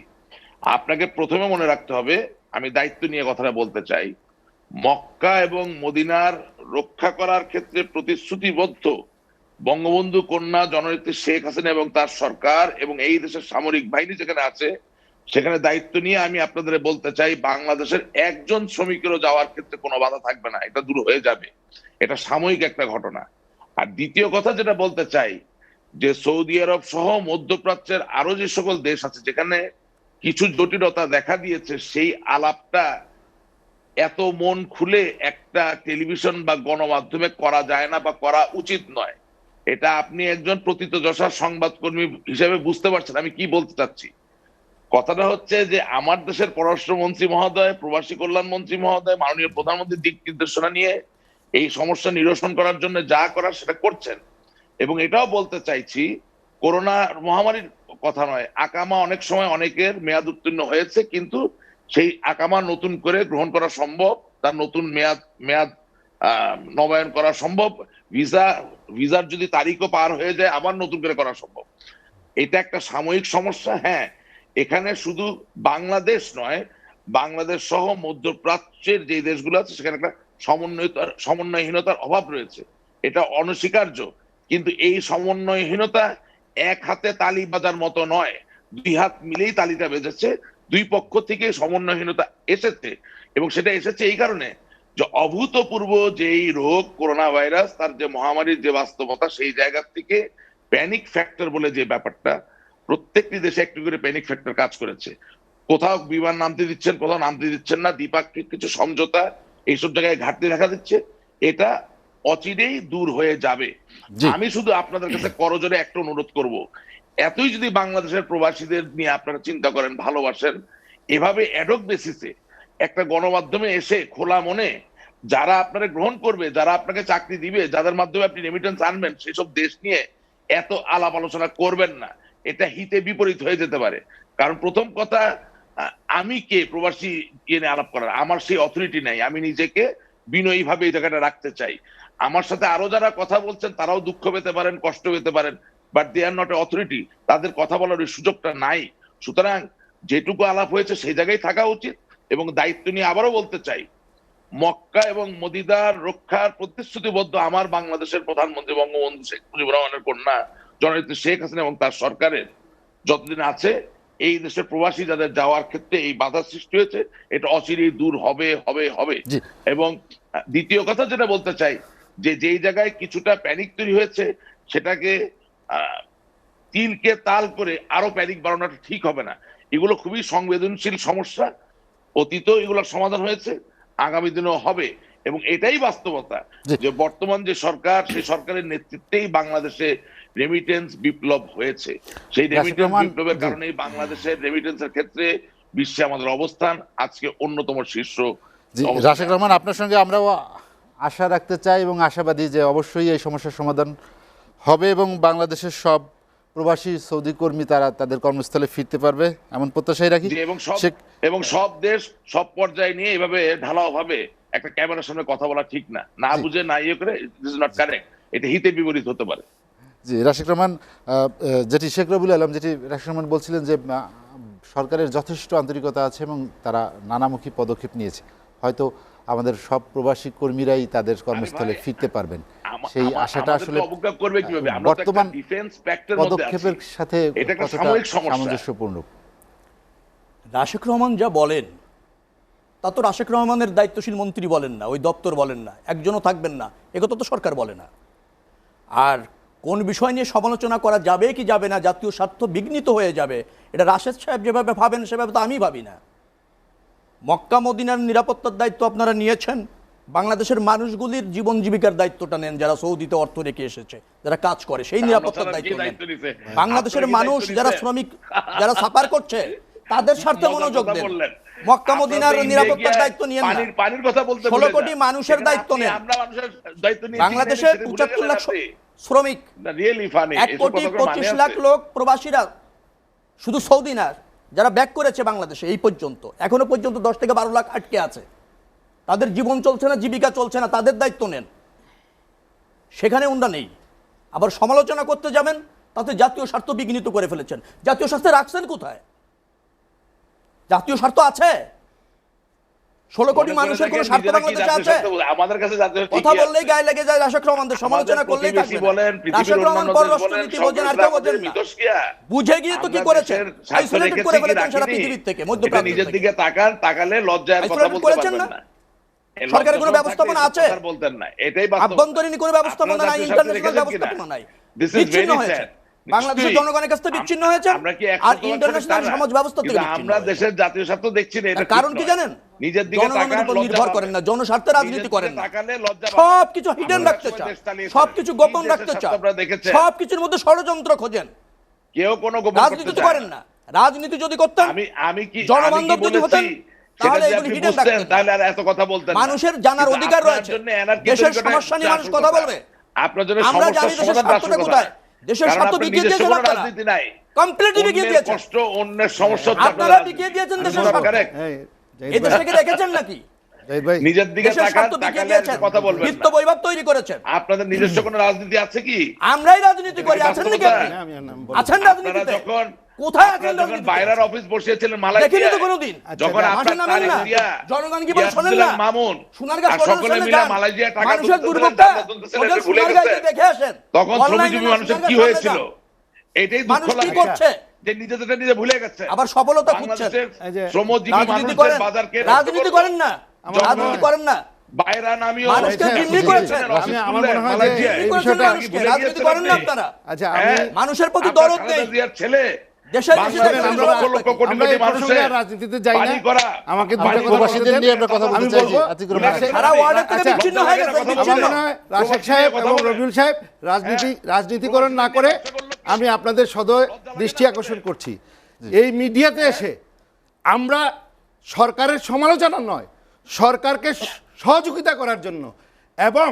আপনাকে প্রথমে মনে রাখতে হবে, আমি দায়িত্ব নিয়ে কথাটা বলতে চাই, মক্কা এবং মদিনার রক্ষা করার ক্ষেত্রে প্রতিশ্রুতিবদ্ধ বঙ্গবন্ধু কন্যা জননেত্রী শেখ হাসিনা এবং তার সরকার এবং এই দেশের সামরিক বাহিনী যেখানে আছে সেখানে দায়িত্ব নিয়ে আমি আপনাদের বলতে চাই, বাংলাদেশের একজন শ্রমিকেরও যাওয়ার ক্ষেত্রে কোনো বাধা থাকবে না, এটা দূর হয়ে যাবে। এটা সাময়িক একটা ঘটনা। আর দ্বিতীয় কথা যেটা বলতে চাই, যে সৌদি আরব সহ মধ্যপ্রাচ্যের আরো যে সকল দেশ আছে যেখানে কিছু জটিলতা দেখা দিয়েছে, সেই আলাপটা এত মন খুলে একটা টেলিভিশন বা গণমাধ্যমে করা যায় না বা করা উচিত নয়। এটা আপনি একজন প্রথিতযশা সংবাদকর্মী হিসেবে বুঝতে পারছেন আমি কি বলতে চাচ্ছি। কথাটা হচ্ছে যে আমার দেশের পররাষ্ট্রমন্ত্রী মহোদয়, প্রবাসী কল্যাণ মন্ত্রী মহোদয় মাননীয় প্রধানমন্ত্রীর দিক নির্দেশনা নিয়ে এই সমস্যা নিরসন করার জন্য যা করার সেটা করছেন। এবং এটাও বলতে চাইছি, করোনা মহামারীর কথা নয়, আকামা অনেক সময় অনেকের মেয়াদ উত্তীর্ণ হয়েছে, কিন্তু সেই আকামা নতুন করে গ্রহণ করা সম্ভব, তার নতুন মেয়াদ মেয়াদ নবায়ন করা সম্ভব, ভিসার যদি তারিখও পার হয়ে যায় আবার নতুন করে করা সম্ভব। এটা একটা সাময়িক সমস্যা। হ্যাঁ, এখানে শুধু বাংলাদেশ নয়, বাংলাদেশ সহ মধ্যপ্রাচ্যের যে দেশগুলো আছে সেখানে একটা সমন্বয়হীনতার অভাব রয়েছে, এটা অনস্বীকার্য। কিন্তু এই সমন্বয়হীনতা এক হাতে তালি বাজার মতো নয়, দুই হাত মিলেই তালিটা বেজেছে, দুই পক্ষ থেকে সমন্বয়হীনতা এসেছে। এবং সেটা এসেছে এই কারণে যে অভূতপূর্ব যেই রোগ করোনা ভাইরাস, তার যে মহামারীর যে বাস্তবতা, সেই জায়গা থেকে প্যানিক ফ্যাক্টর বলে যে ব্যাপারটা, প্রত্যেকটি দেশে একটু করে প্যানিক ফ্যাক্টর কাজ করেছে। কোথাও বিমান নামতে দিচ্ছেন, কোথাও নামতে দিচ্ছেন না, দ্বিপাক্ষিক কিছু সমঝোতা এইসব জায়গায় ঘাটতি দেখা দিচ্ছে। এটা অচিরেই দূর হয়ে যাবে। আমি শুধু আপনাদের কাছে করজোরে একটা অনুরোধ করব, এতই যদি বাংলাদেশের প্রবাসীদের নিয়ে আপনারা চিন্তা করেন, ভালোবাসেন, এভাবে অ্যাডক বেসিসে একটা গণমাধ্যমে এসে খোলা মনে যারা আপনারা গ্রহণ করবে, যারা আপনাকে চাকরি দিবে, যাদের মাধ্যমে আপনি রেমিটেন্স আনবেন, সেসব দেশ নিয়ে এত আলাপ আলোচনা করবেন না। এটা হিতে বিপরীত হয়ে যেতে পারে। কারণ প্রথম কথা, আমি কে প্রবাসী নিয়ে আলাপ করার? আমার সেই অথরিটি নাই। আমি নিজেকে বিনয়ী ভাবে এই জায়গাটা রাখতে চাই। আমার সাথে আরো যারা কথা বলছেন তারাও দুঃখ পেতে পারেন, কষ্ট পেতে পারেন, but they are not a authority, তাদের কথা বলার ওই সুযোগটা নাই। সুতরাং যেটুকু আলাপ হয়েছে সেই জায়গায় থাকা উচিত। এবং দায়িত্ব নিয়ে আবারও বলতে চাই, মক্কা এবং মদিনার রক্ষার প্রতিশ্রুতিবদ্ধ আমার বাংলাদেশের প্রধানমন্ত্রী বঙ্গবন্ধু শেখ মুজিবুর রহমানের কন্যা জননেত্রী শেখ হাসিনা এবং তার সরকারের যতদিন আছে, এই দেশের প্রবাসী যাদের যাওয়ার ক্ষেত্রে এই বাধা সৃষ্টি হয়েছে, এটা অচিরেই দূর হবে হবে হবে। এবং দ্বিতীয় কথা যেটা বলতে চাই, যে যেই জায়গায় কিছুটা প্যানিক তৈরি হয়েছে, সেটাকে তিলকে তাল করে আরো প্যানিক বাড়ানোটা ঠিক হবে না। এগুলো খুবই সংবেদনশীল সমস্যা, অতীতেও এগুলোর সমাধান হয়েছে, আগামী দিনেও হবে। এবং এটাই বাস্তবতা যে বর্তমান যে সরকার, সেই সরকারের নেতৃত্বেই বাংলাদেশে রেমিটেন্স বিপ্লব হয়েছে। সেই রেমিটেন্স বিপ্লবের কারণেই বাংলাদেশের রেমিটেন্সের ক্ষেত্রে বিশ্বে আমাদের অবস্থান আজকে অন্যতম শীর্ষ। রাশেক রহমান, আপনার সঙ্গে আমরাও আশা রাখতে চাই এবং আশাবাদী যে অবশ্যই এই সমস্যার সমাধান হবে এবং বাংলাদেশের সব প্রবাসী সৌদি কর্মী তারা তাদের কর্মস্থলে ফিরতে পারবে এমন প্রত্যাশাই রাখি। এবং সব দেশ সব পর্যায়ে নিয়ে এভাবে ঢালাও ভাবে একটা ক্যামেরার সামনে কথা বলা ঠিক না, না বুঝে না ইয়ে করে, দিস ইজ নট কারেক্ট। এটা হিতে বিপরীত হতে পারে। জি রাশিক রহমান, যেটি শেখ রবিউল আলম, যেটি রাশিক রহমান বলছিলেন যে সরকারের যথেষ্ট আন্তরিকতা আছে এবং তারা নানামুখী পদক্ষেপ নিয়েছে, হয়তো আমাদের সব প্রবাসী কর্মীরাই তাদের কর্মস্থলে ফিরতে পারবেন, সেই আশাটা আসলে অবজ্ঞা করবে কিভাবে? আমরা তো একটা বর্তমান ডিফেন্স প্যাক্টের মধ্যে পদক্ষেপের আছি। সাথে এটা একটা কতটা সাময়িক সমস্যা। সামঞ্জস্যপূর্ণ? রাশেক রহমান যা বলেন তা তো রাশেক রহমানের দায়িত্বশীল মন্ত্রী বলেন না, ওই দপ্তর বলেন না, একজনও থাকবেন না, একথা তো সরকার বলে না। আর কোন বিষয় নিয়ে সমালোচনা করা যাবে কি যাবে না, জাতীয় স্বার্থ বিঘ্নিত হয়ে যাবে, এটা রাশেদ সাহেব যেভাবে ভাবেন সেভাবে তো আমি ভাবি না। মক্কা মদিনার নিরাপত্তার দায়িত্ব আপনারা নিয়েছেন, বাংলাদেশের মানুষগুলির জীবন জীবিকার দায়িত্বটা নেন, যারা সৌদিতে অর্থ রেখে এসেছে, যারা কাজ করে সেই নিরাপত্তার দায়িত্ব নেন। বাংলাদেশের মানুষ যারা শ্রমিক, যারা সাফার করছে, তাদের স্বার্থে মনোযোগ দেন। মক্কা মদিনার নিরাপত্তার দায়িত্ব নিয়েন না। পানির কথা বলতে 16 কোটি মানুষের দায়িত্ব নেন। আমরা মানুষের দায়িত্ব নিয়ে বাংলাদেশের 75 লাখ শ্রমিক, রিয়েলি ফানি 1 কোটি 25 লাখ লোক প্রবাসীরা, শুধু সৌদি না, যারা ব্যাক করেছে বাংলাদেশে এই পর্যন্ত, এখনো পর্যন্ত 10 থেকে 12 লাখ আটকে আছে, তাদের জীবন চলছে না, জীবিকা চলছে না, তাদের দায়িত্ব নেন। সেখানে উন্ডা নেই, আবার সমালোচনা করতে যাবেন, তাতে জাতীয় স্বার্থ বিঘ্নিত করে ফেলেছেন। জাতীয় স্বার্থে রাখছেন কোথায়? জাতীয় স্বার্থ আছে? 16 কোটি মানুষের কোন স্বার্থ বাংলাদেশে আছে? আমাদের কাছে জাতীয় কথা বললেই গায়ে লেগে যায়, রাশেক রহমানদের সমালোচনা করলেই থাকবে না। রাশেক রহমান পররাষ্ট্র নীতি বোঝেন আর কেউ বোঝেন না। বুঝে গিয়ে তো কি করেছেন? আইসোলেটেড করে ফেলেছেন সারা পৃথিবীর থেকে, মধ্যপ্রাচ্য নিজের থেকে। দিকে তাকালে লজ্জার কথা Isolated বলতে করেছেন পারবেন না? না। সরকারের কোনো ব্যবস্থাপনা আছে? বলতেন না, এটাই বাস্তব। আভ্যন্তরীণ কোনো ব্যবস্থাপনা নাই, ইন্টারন্যাশনাল ব্যবস্থাপনা নাই, বিচ্ছিন্ন হয়েছে। বাংলাদেশের জনগণের কাছ থেকে বিচ্ছিন্ন হয়েছে, আর ইন্টারন্যাশনাল সমাজ ব্যবস্থা থেকে বিচ্ছিন্ন আমরা হয়েছে। দেশের জাতীয় স্বার্থ দেখছি না, এটা কারণ কি জানেন? নিজের দিকে জনগণের উপর নির্ভর করেন না, জনস্বার্থে রাজনীতি করেন না, সব সবকিছু হিডেন রাখতে চান, সবকিছু গোপন রাখতে চান, সবকিছুর মধ্যে ষড়যন্ত্র খোঁজেন। কেউ কোনো গোপন রাজনীতি তো করেন না। রাজনীতি যদি করতেন, আমি কি জনবান্ধব যদি হতেন, তাহলে এগুলো হিডেন রাখতেন, তাহলে আর এত কথা বলতেন না। মানুষের জানার অধিকার রয়েছে, দেশের সমস্যা নিয়ে মানুষ কথা বলবে। আপনার জন্য আমরা সমস্যা জানি দেশের সমাধান স্বার্থটা কোথায়, দেশের স্বার্থ বিকিয়ে দিয়েছেন আপনারা, রাজনীতি নাই, কমপ্লিটলি বিকিয়ে অন্যের দিয়েছেন কষ্ট, অন্যের সমস্যা আপনারা, বিকিয়ে দিয়েছেন দেশের স্বার্থ। এই দেশটাকে দেখেছেন নাকি? নিজের দিকে দেশের স্বার্থ বিকিয়ে তাকালে দিয়েছেন, কথা বলবেন বিত্ত না। বৈভব তৈরি করেছেন। আপনাদের নিজস্ব কোনো রাজনীতি আছে কি? আমরাই রাজনীতি করি, আছেন নাকি আপনি? আছেন আপনারা রাজনীতিতে? যখন কোথায় আছেন যখন রাজনীতিতে? বাইরের অফিস বসিয়েছিলেন দেখিনি মালয়েশিয়ায়, তো কোনোদিন। যখন মাঠে আপনার নামেন না, তারেক জিয়া, জনগণ কি বলে শোনেন না? মামুন সোনারগাঁ আর পর্যন্ত সকলে চলে মিলে যান, মালয়েশিয়ায় টাকা মানুষের তুলতেছিলেন, দুর্ভোগটা টাকা তুলতেছিলেন, ওদের এটা ভুলে সোনারগাঁয়ে গেছেন। দেখে আসেন। তখন অনলাইনে শ্রমজীবী না, মানুষের কি সোনারগাঁ হয়েছিল? চলে যান। এটাই মানুষ দুঃখ কি লাগে করছে? যে নিজেদের নিজে ভুলে গেছে। আবার সফলতা খুঁজছেন। বাংলাদেশের শ্রমজীবী রাজনীতি মানুষদের করেন, বাজারকে রাজনীতি করেন না, রাজনীতি করেন না, বাইরা নামিও মানুষকে জিম্মি করেছেন। আমার মনে হয় যে মালয়েশিয়ায় এই বিষয়টা রাজনীতি করেন না আপনারা। আচ্ছা আমি মানুষের প্রতি আপনার দরদ নেই। খালেদা জিয়ার ছেলে দেশের বাংলাদেশের আমরা লক্ষ লক্ষ কোটি আমরা কোটি এই প্রসঙ্গে মানুষের আর রাজনীতিতে যাই না। পানি করা, আমাকে পানি দুটো কথা প্রবাসীদের বলতে নিয়ে দেন। আমরা কথা আমি বলতে চাইছি। বলবো, আতিকুর রহমান। সারা ওয়ার্ল্ডের থেকে আচ্ছা, বিচ্ছিন্ন হয়ে গেছে, আমার বিচ্ছিন্ন। মনে হয় রাশেক সাহেব এবং রবিউল সাহেব রাজনীতিকরণ না করে আমি আপনাদের সদয় দৃষ্টি আকর্ষণ করছি, এই মিডিয়াতে এসে আমরা সরকারের সমালোচনা নয়, সরকারকে সহযোগিতা করার জন্য এবং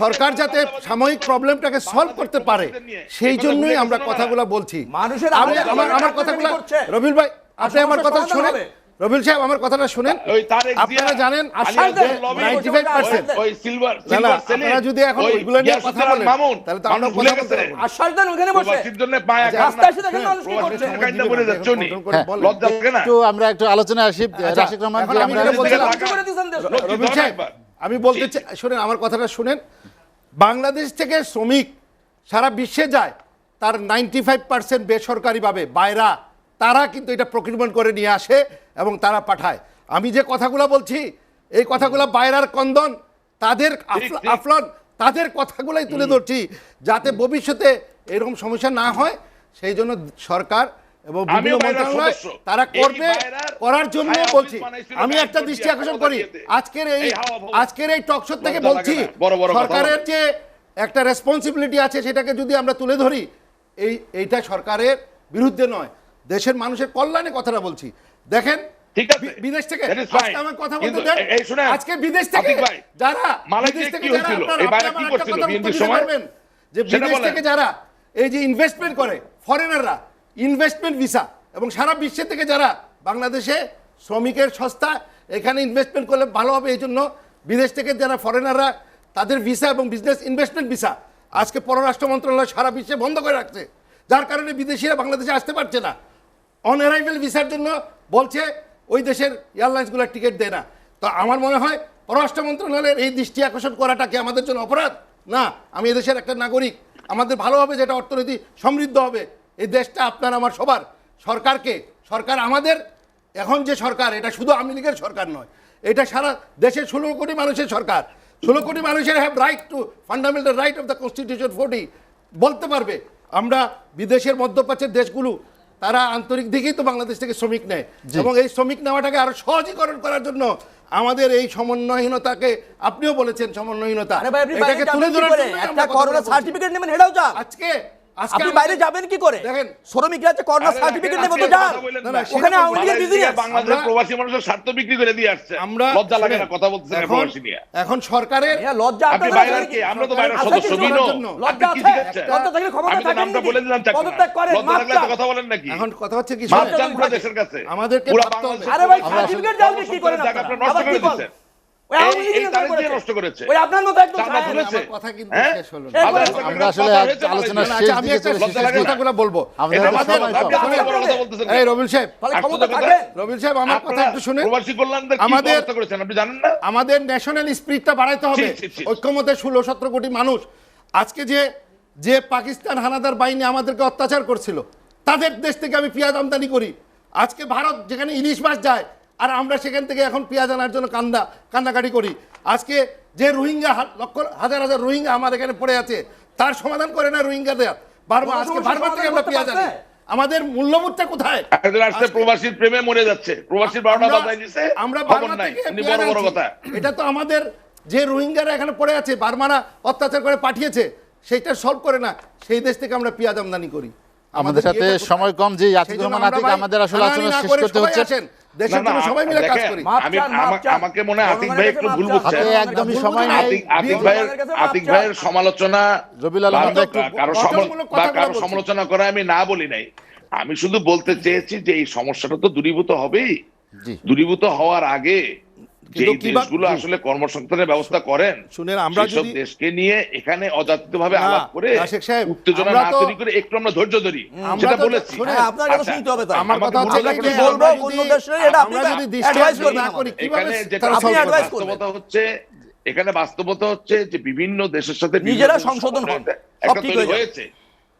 সরকার যাতে সাময়িক প্রবলেমটাকে সলভ করতে পারে সেই জন্যই আমরা কথাগুলো বলছি। মানুষের আমার কথাগুলো রবিউল ভাই, আপনি আমার কথা শুনেন, রবিউল সাহেব আমার কথাটা শুনেন। ওই তারেক জিয়া, আপনারা জানেন আশ্বাস দেন, 95% ওই সিলভার আপনারা যদি এখন ওইগুলো নিয়ে কথা বলেন তাহলে তো আমরা কথা বলতে পারবো না। আশ্বাস দেন ওখানে বসে, প্রবাসীর জন্য পায়া রাস্তায় এসে দেখেন মানুষ কি করছে। কাইন্দা বলে যাচ্ছো নি, লজ্জা লাগে না? আমরা একটু আলোচনায় আসি। রাশিক রহমান, এখন যে আমি আমরা যেটা বলছিলাম, ধ্বংস করে দিয়েছেন দেশ। রবিউল সাহেব আমি বলতে চাই, শুনেন আমার কথাটা শুনেন, বাংলাদেশ থেকে শ্রমিক সারা বিশ্বে যায়, তার 95% বেসরকারিভাবে বাইরা, তারা কিন্তু এটা প্রকিউরমেন্ট করে নিয়ে আসে এবং তারা পাঠায়। আমি যে কথাগুলো বলছি এই কথাগুলো বাইরার কন্দন, তাদের আফলন, তাদের কথাগুলোই তুলে ধরছি যাতে ভবিষ্যতে এরকম সমস্যা না হয়, সেই জন্য সরকার এবং বিভিন্ন মন্ত্রণালয় তারা করবে, করার জন্য বলছি। আমি একটা দৃষ্টি আকর্ষণ করি, আজকের এই টক শো থেকে বলছি, সরকারের যে একটা রেসপন্সিবিলিটি আছে সেটাকে যদি আমরা তুলে ধরি, এইটা সরকারের বিরুদ্ধে নয়, দেশের মানুষের কল্যাণে কথাটা বলছি। দেখেন ঠিক আছে, বিদেশ থেকে that is fine, আমার কথা কিন্তু বলতে দেন, এই শুনেন, আজকে বিদেশ থেকে আতিক ভাই, যারা মালয়েশিয়ায় কি হয়েছিল? এই বাইরে কি করছিল বিএনপির সময়? যে সেটা বিদেশ বলেন। থেকে যারা এই যে ইনভেস্টমেন্ট করে ফরেনাররা, ইনভেস্টমেন্ট ভিসা, এবং সারা বিশ্বের থেকে যারা বাংলাদেশে শ্রমিকের সস্তা, এখানে ইনভেস্টমেন্ট করলে ভালো হবে, এই জন্য বিদেশ থেকে যারা ফরেনাররা তাদের ভিসা এবং বিজনেস ইনভেস্টমেন্ট ভিসা আজকে পররাষ্ট্র মন্ত্রণালয় সারা বিশ্বে বন্ধ করে রাখছে, যার কারণে বিদেশিরা বাংলাদেশে আসতে পারছে না। অন অ্যারাইভেল ভিসার জন্য বলছে ওই দেশের এয়ারলাইন্সগুলোর টিকিট দেয় না। তো আমার মনে হয় পররাষ্ট্র মন্ত্রণালয়ের এই দৃষ্টি আকর্ষণ করাটা কি আমাদের জন্য অপরাধ না? আমি এদেশের একটা নাগরিক, আমাদের ভালো হবে, যেটা অর্থনীতি সমৃদ্ধ হবে। এই দেশটা আপনার আমার সবার। সরকার আমাদের এখন যে সরকার, এটা শুধু আওয়ামী লীগের সরকার নয়, এটা সারা দেশের 16 কোটি মানুষের সরকার। 16 কোটি মানুষের have right two fundamental right of the constitution 40 বলতে পারবে। আমরা বিদেশের মধ্যপ্রাচ্যের দেশগুলো তারা আন্তরিক দিকেই তো বাংলাদেশ থেকে শ্রমিক নেয়, এবং এই শ্রমিক নেওয়াটাকে আরো সহজীকরণ করার জন্য আমাদের এই সমন্বয়হীনতাকে, আপনিও বলেছেন সমন্বয়হীনতা, আরে ভাই, আপনি বাইরে এটাকে তুলে যাবেন কি ধরার করে? জন্যই একটা আমরা করোনা কথাটা বলছি। সার্টিফিকেট নেবেন, এটাও যান। আজকে আপনি বাইরে যাবেন কি করে? দেখেন, শ্রমিকরা যে করোনা আরে সার্টিফিকেট রাখেন, নেবে তো আজকে যান। কথা বললেন না, না। না, ওখানে আওয়ামী লীগের মালয়েশিয়া বিজনেস। বাংলাদেশের আমরা- প্রবাসী মানুষের স্বার্থ বিক্রি করে দিয়ে আসছে। আমরা লজ্জা লাগে না শুনেন, কথা বলতেছেন এখন- প্রবাসী নিয়ে? এখন সরকারের লজ্জা আপনি আপনাদের বাইরের আছে কে? কি? আমরা তো বাইরের আছে সদস্য কিছু? বিনো। লজ্জা আপনি কি আছে? শিখাচ্ছেন? লজ্জা থাকলে ক্ষমতা আমি তো থাকেন নামটা নাকি? বলে দিলাম, চাকরি না। পদত্যাগ করেন, লজ্জা থাকলে মাপ তো চান। কথা বলেন নাকি? এখন কথা হচ্ছে কি, মাপ লজ্জা চান পুরো থাকে। দেশের কাছে। আমাদেরকে পুরো ভাবতে হবে। বাংলাদেশের আরে ভাই, আমরা সার্টিফিকেট জাল বিক্রি করেন জায়গা আপনারা। আপনারা নষ্ট আবার কি করে বলেন? দিচ্ছেন। ওই আওয়ামী লীগের এই নেতা তারিখ দিয়ে করেছে। নষ্ট করেছে। ওই আপনার মতো একজন চাঁদা সাহেব। তুলেছে। আমার কথা কিন্তু হ্যাঁ? শেষ হলো না। এরপরে আমরা আসলে আলোচনা না, শেষ আচ্ছা, আমি দিকে একটা চলে লজ্জা লাগে না? কথাগুলো বলবো। আমাদের এটা হাতে আমাদের- সময় কম। আপনি আমাদের বড় কথা বলতেছেন এই কেন? রবিল সাহেব, তাহলে আর ক্ষমতা শুধু কথা- থাকে। রবিল সাহেব আমার কথা একটু শুনেন। প্রবাসী কল্যাণদের কি আমাদের- ব্যবস্থা করেছেন আপনি জানেন না? আমাদের ন্যাশনাল স্পিরিটটা বাড়াইতে হবে। ছি। ঐক্যমতে 16-17 কোটি মানুষ আজকে যে পাকিস্তান হানাদার বাহিনী আমাদেরকে অত্যাচার করছিল, তাদের দেশ থেকে আমি পেঁয়াজ আমদানি করি। আজকে ভারত যেখানে ইলিশ মাছ যায়, আর আমরা সেখান থেকে এখন পেঁয়াজ আনার জন্য কান্নাকাটি করি। আজকে যে রোহিঙ্গা লক্ষ হাজার হাজার রোহিঙ্গা আমার এখানে পড়ে আছে, তার সমাধান করে না রোহিঙ্গাদের। আজকে বারবার থেকে আমরা পেঁয়াজ আনি। আমাদের মূল্যবোধটা কোথায়? একজন আসছে প্রবাসীর প্রেমে মরে যাচ্ছে, প্রবাসীর 12টা বাজায় দিছে, আমরা খবর বার্মা নাই। থেকে উনি পেঁয়াজ বড় বড় আনছি। কথা। এটা তো আমাদের যে রোহিঙ্গারা এখানে পড়ে আছে, বার্মারা অত্যাচার করে পাঠিয়েছে, সেইটা সলভ করে না, সেই দেশ থেকে আমরা পেঁয়াজ আমদানি করি। আমাদের সাথে ইয়েটা কোথায়? সময় কম, যে আতিকুর সেই জন্য রহমান আতিক, আমরা ভাই আমাদের আসলে হানাহানি আলোচনা না শেষ করে করতে সবাই হচ্ছে। আসেন, দেশের জন্য সবাই মিলে কাজ করি। মাপ চান, মাপ চান। আমাকে মনে হয় আতিক ভাই একটু ভুল জনগণের কাছে বুঝছেন। হাতে একদমই সময় ভুল নাই। আতিক ভাইয়ের সমালোচনা রবিউল আলম, আমরা একটু কথাগুলো বলছি। সমালোচনা করে আমি না বলি নাই। আমি শুধু বলতে চেয়েছি যে এই সমস্যাটা তো দূরীভূত হবেই। জি। দূরীভূত হওয়ার আগে যে কিন্তু কিভাবে- দেশগুলো আসলে কর্মসংস্থানের ব্যবস্থা করেন, শুনেন, আমরা সেসব যদি- দেশকে নিয়ে এখানে অযাচিতভাবে না, আলাপ করে রাশেক সাহেব, উত্তেজনা আমরা না তো- তৈরি করে একটু আমরা ধৈর্য ধরি, আমরা সেটা তো- বলেছি। শুনেন, হ্যাঁ, আপনার কথা আচ্ছা, শুনতে হবে তাই। আমার আমাকে কথা হচ্ছে বলতে এই আপনি যে বলবো, আমরা কোন যদি- দেশে এটা আপনি আমরা যদি দৃষ্টি advice আকর্ষণ করবেন না করি, আমাদের। কিভাবে এখানে যেটা তারা আপনি solve advice করবে? করবেন। বাস্তবতা হচ্ছে, এখানে বাস্তবতা হচ্ছে যে বিভিন্ন দেশের সাথে বিভিন্ন নিজেরা দেশের সংশোধন হন, সমন্বয়ে সব একটা ঠিক তৈরি হয়ে যাবে। হয়েছে।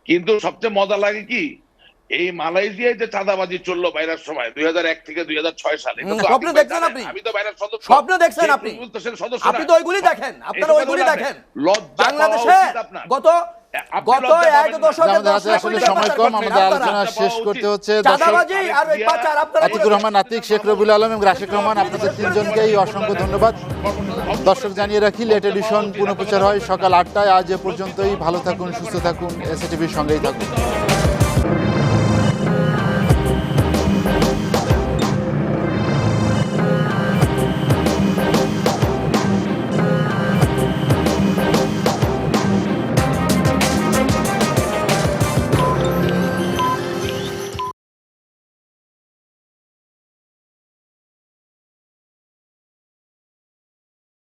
কিন্তু সবচেয়ে মজা লাগে কি, এই মালয়েশিয়ায় যে চাঁদাবাজি চললো বাইরের সময় 2001 থেকে 2006 সালে, এটা তো স্বপ্নে আপনি ভাই দেখছেন জানেন, আপনি? আমি তো বাইরের সদস্য, স্বপ্নে দেখছেন সেই আপনি? প্রতিষ্ঠানের সদস্য আপনি না। তো ওইগুলি দেখেন, আপনারা এইটুকু ওইগুলি বললাম, দেখেন। লজ্জা বাংলাদেশে পাওয়া উচিত আপনার। গত আপনি লজ্জা এক পাবেন না। দশকে আমাদের 10 হাতে লাখ আসলে কোটি টাকা সময় পাচার কম, করছেন আমাদের আপনারা। আলোচনা শেষ করতে হচ্ছে। দর্শক, চাঁদাবাজি আর ওই পাচার আপনারা আতিকুর রহমান আতিক, শেখ রবিউল আলম এবং রাশেক রহমান, আপনাদের তিনজনকেই অসংখ্য ধন্যবাদ। দর্শক, জানিয়ে রাখি, লেট এডিশন পুনঃপ্রচার হয় সকাল 8টায়। আজ এ পর্যন্তই। ভালো থাকুন, সুস্থ থাকুন, এসএটিভির সঙ্গেই থাকুন।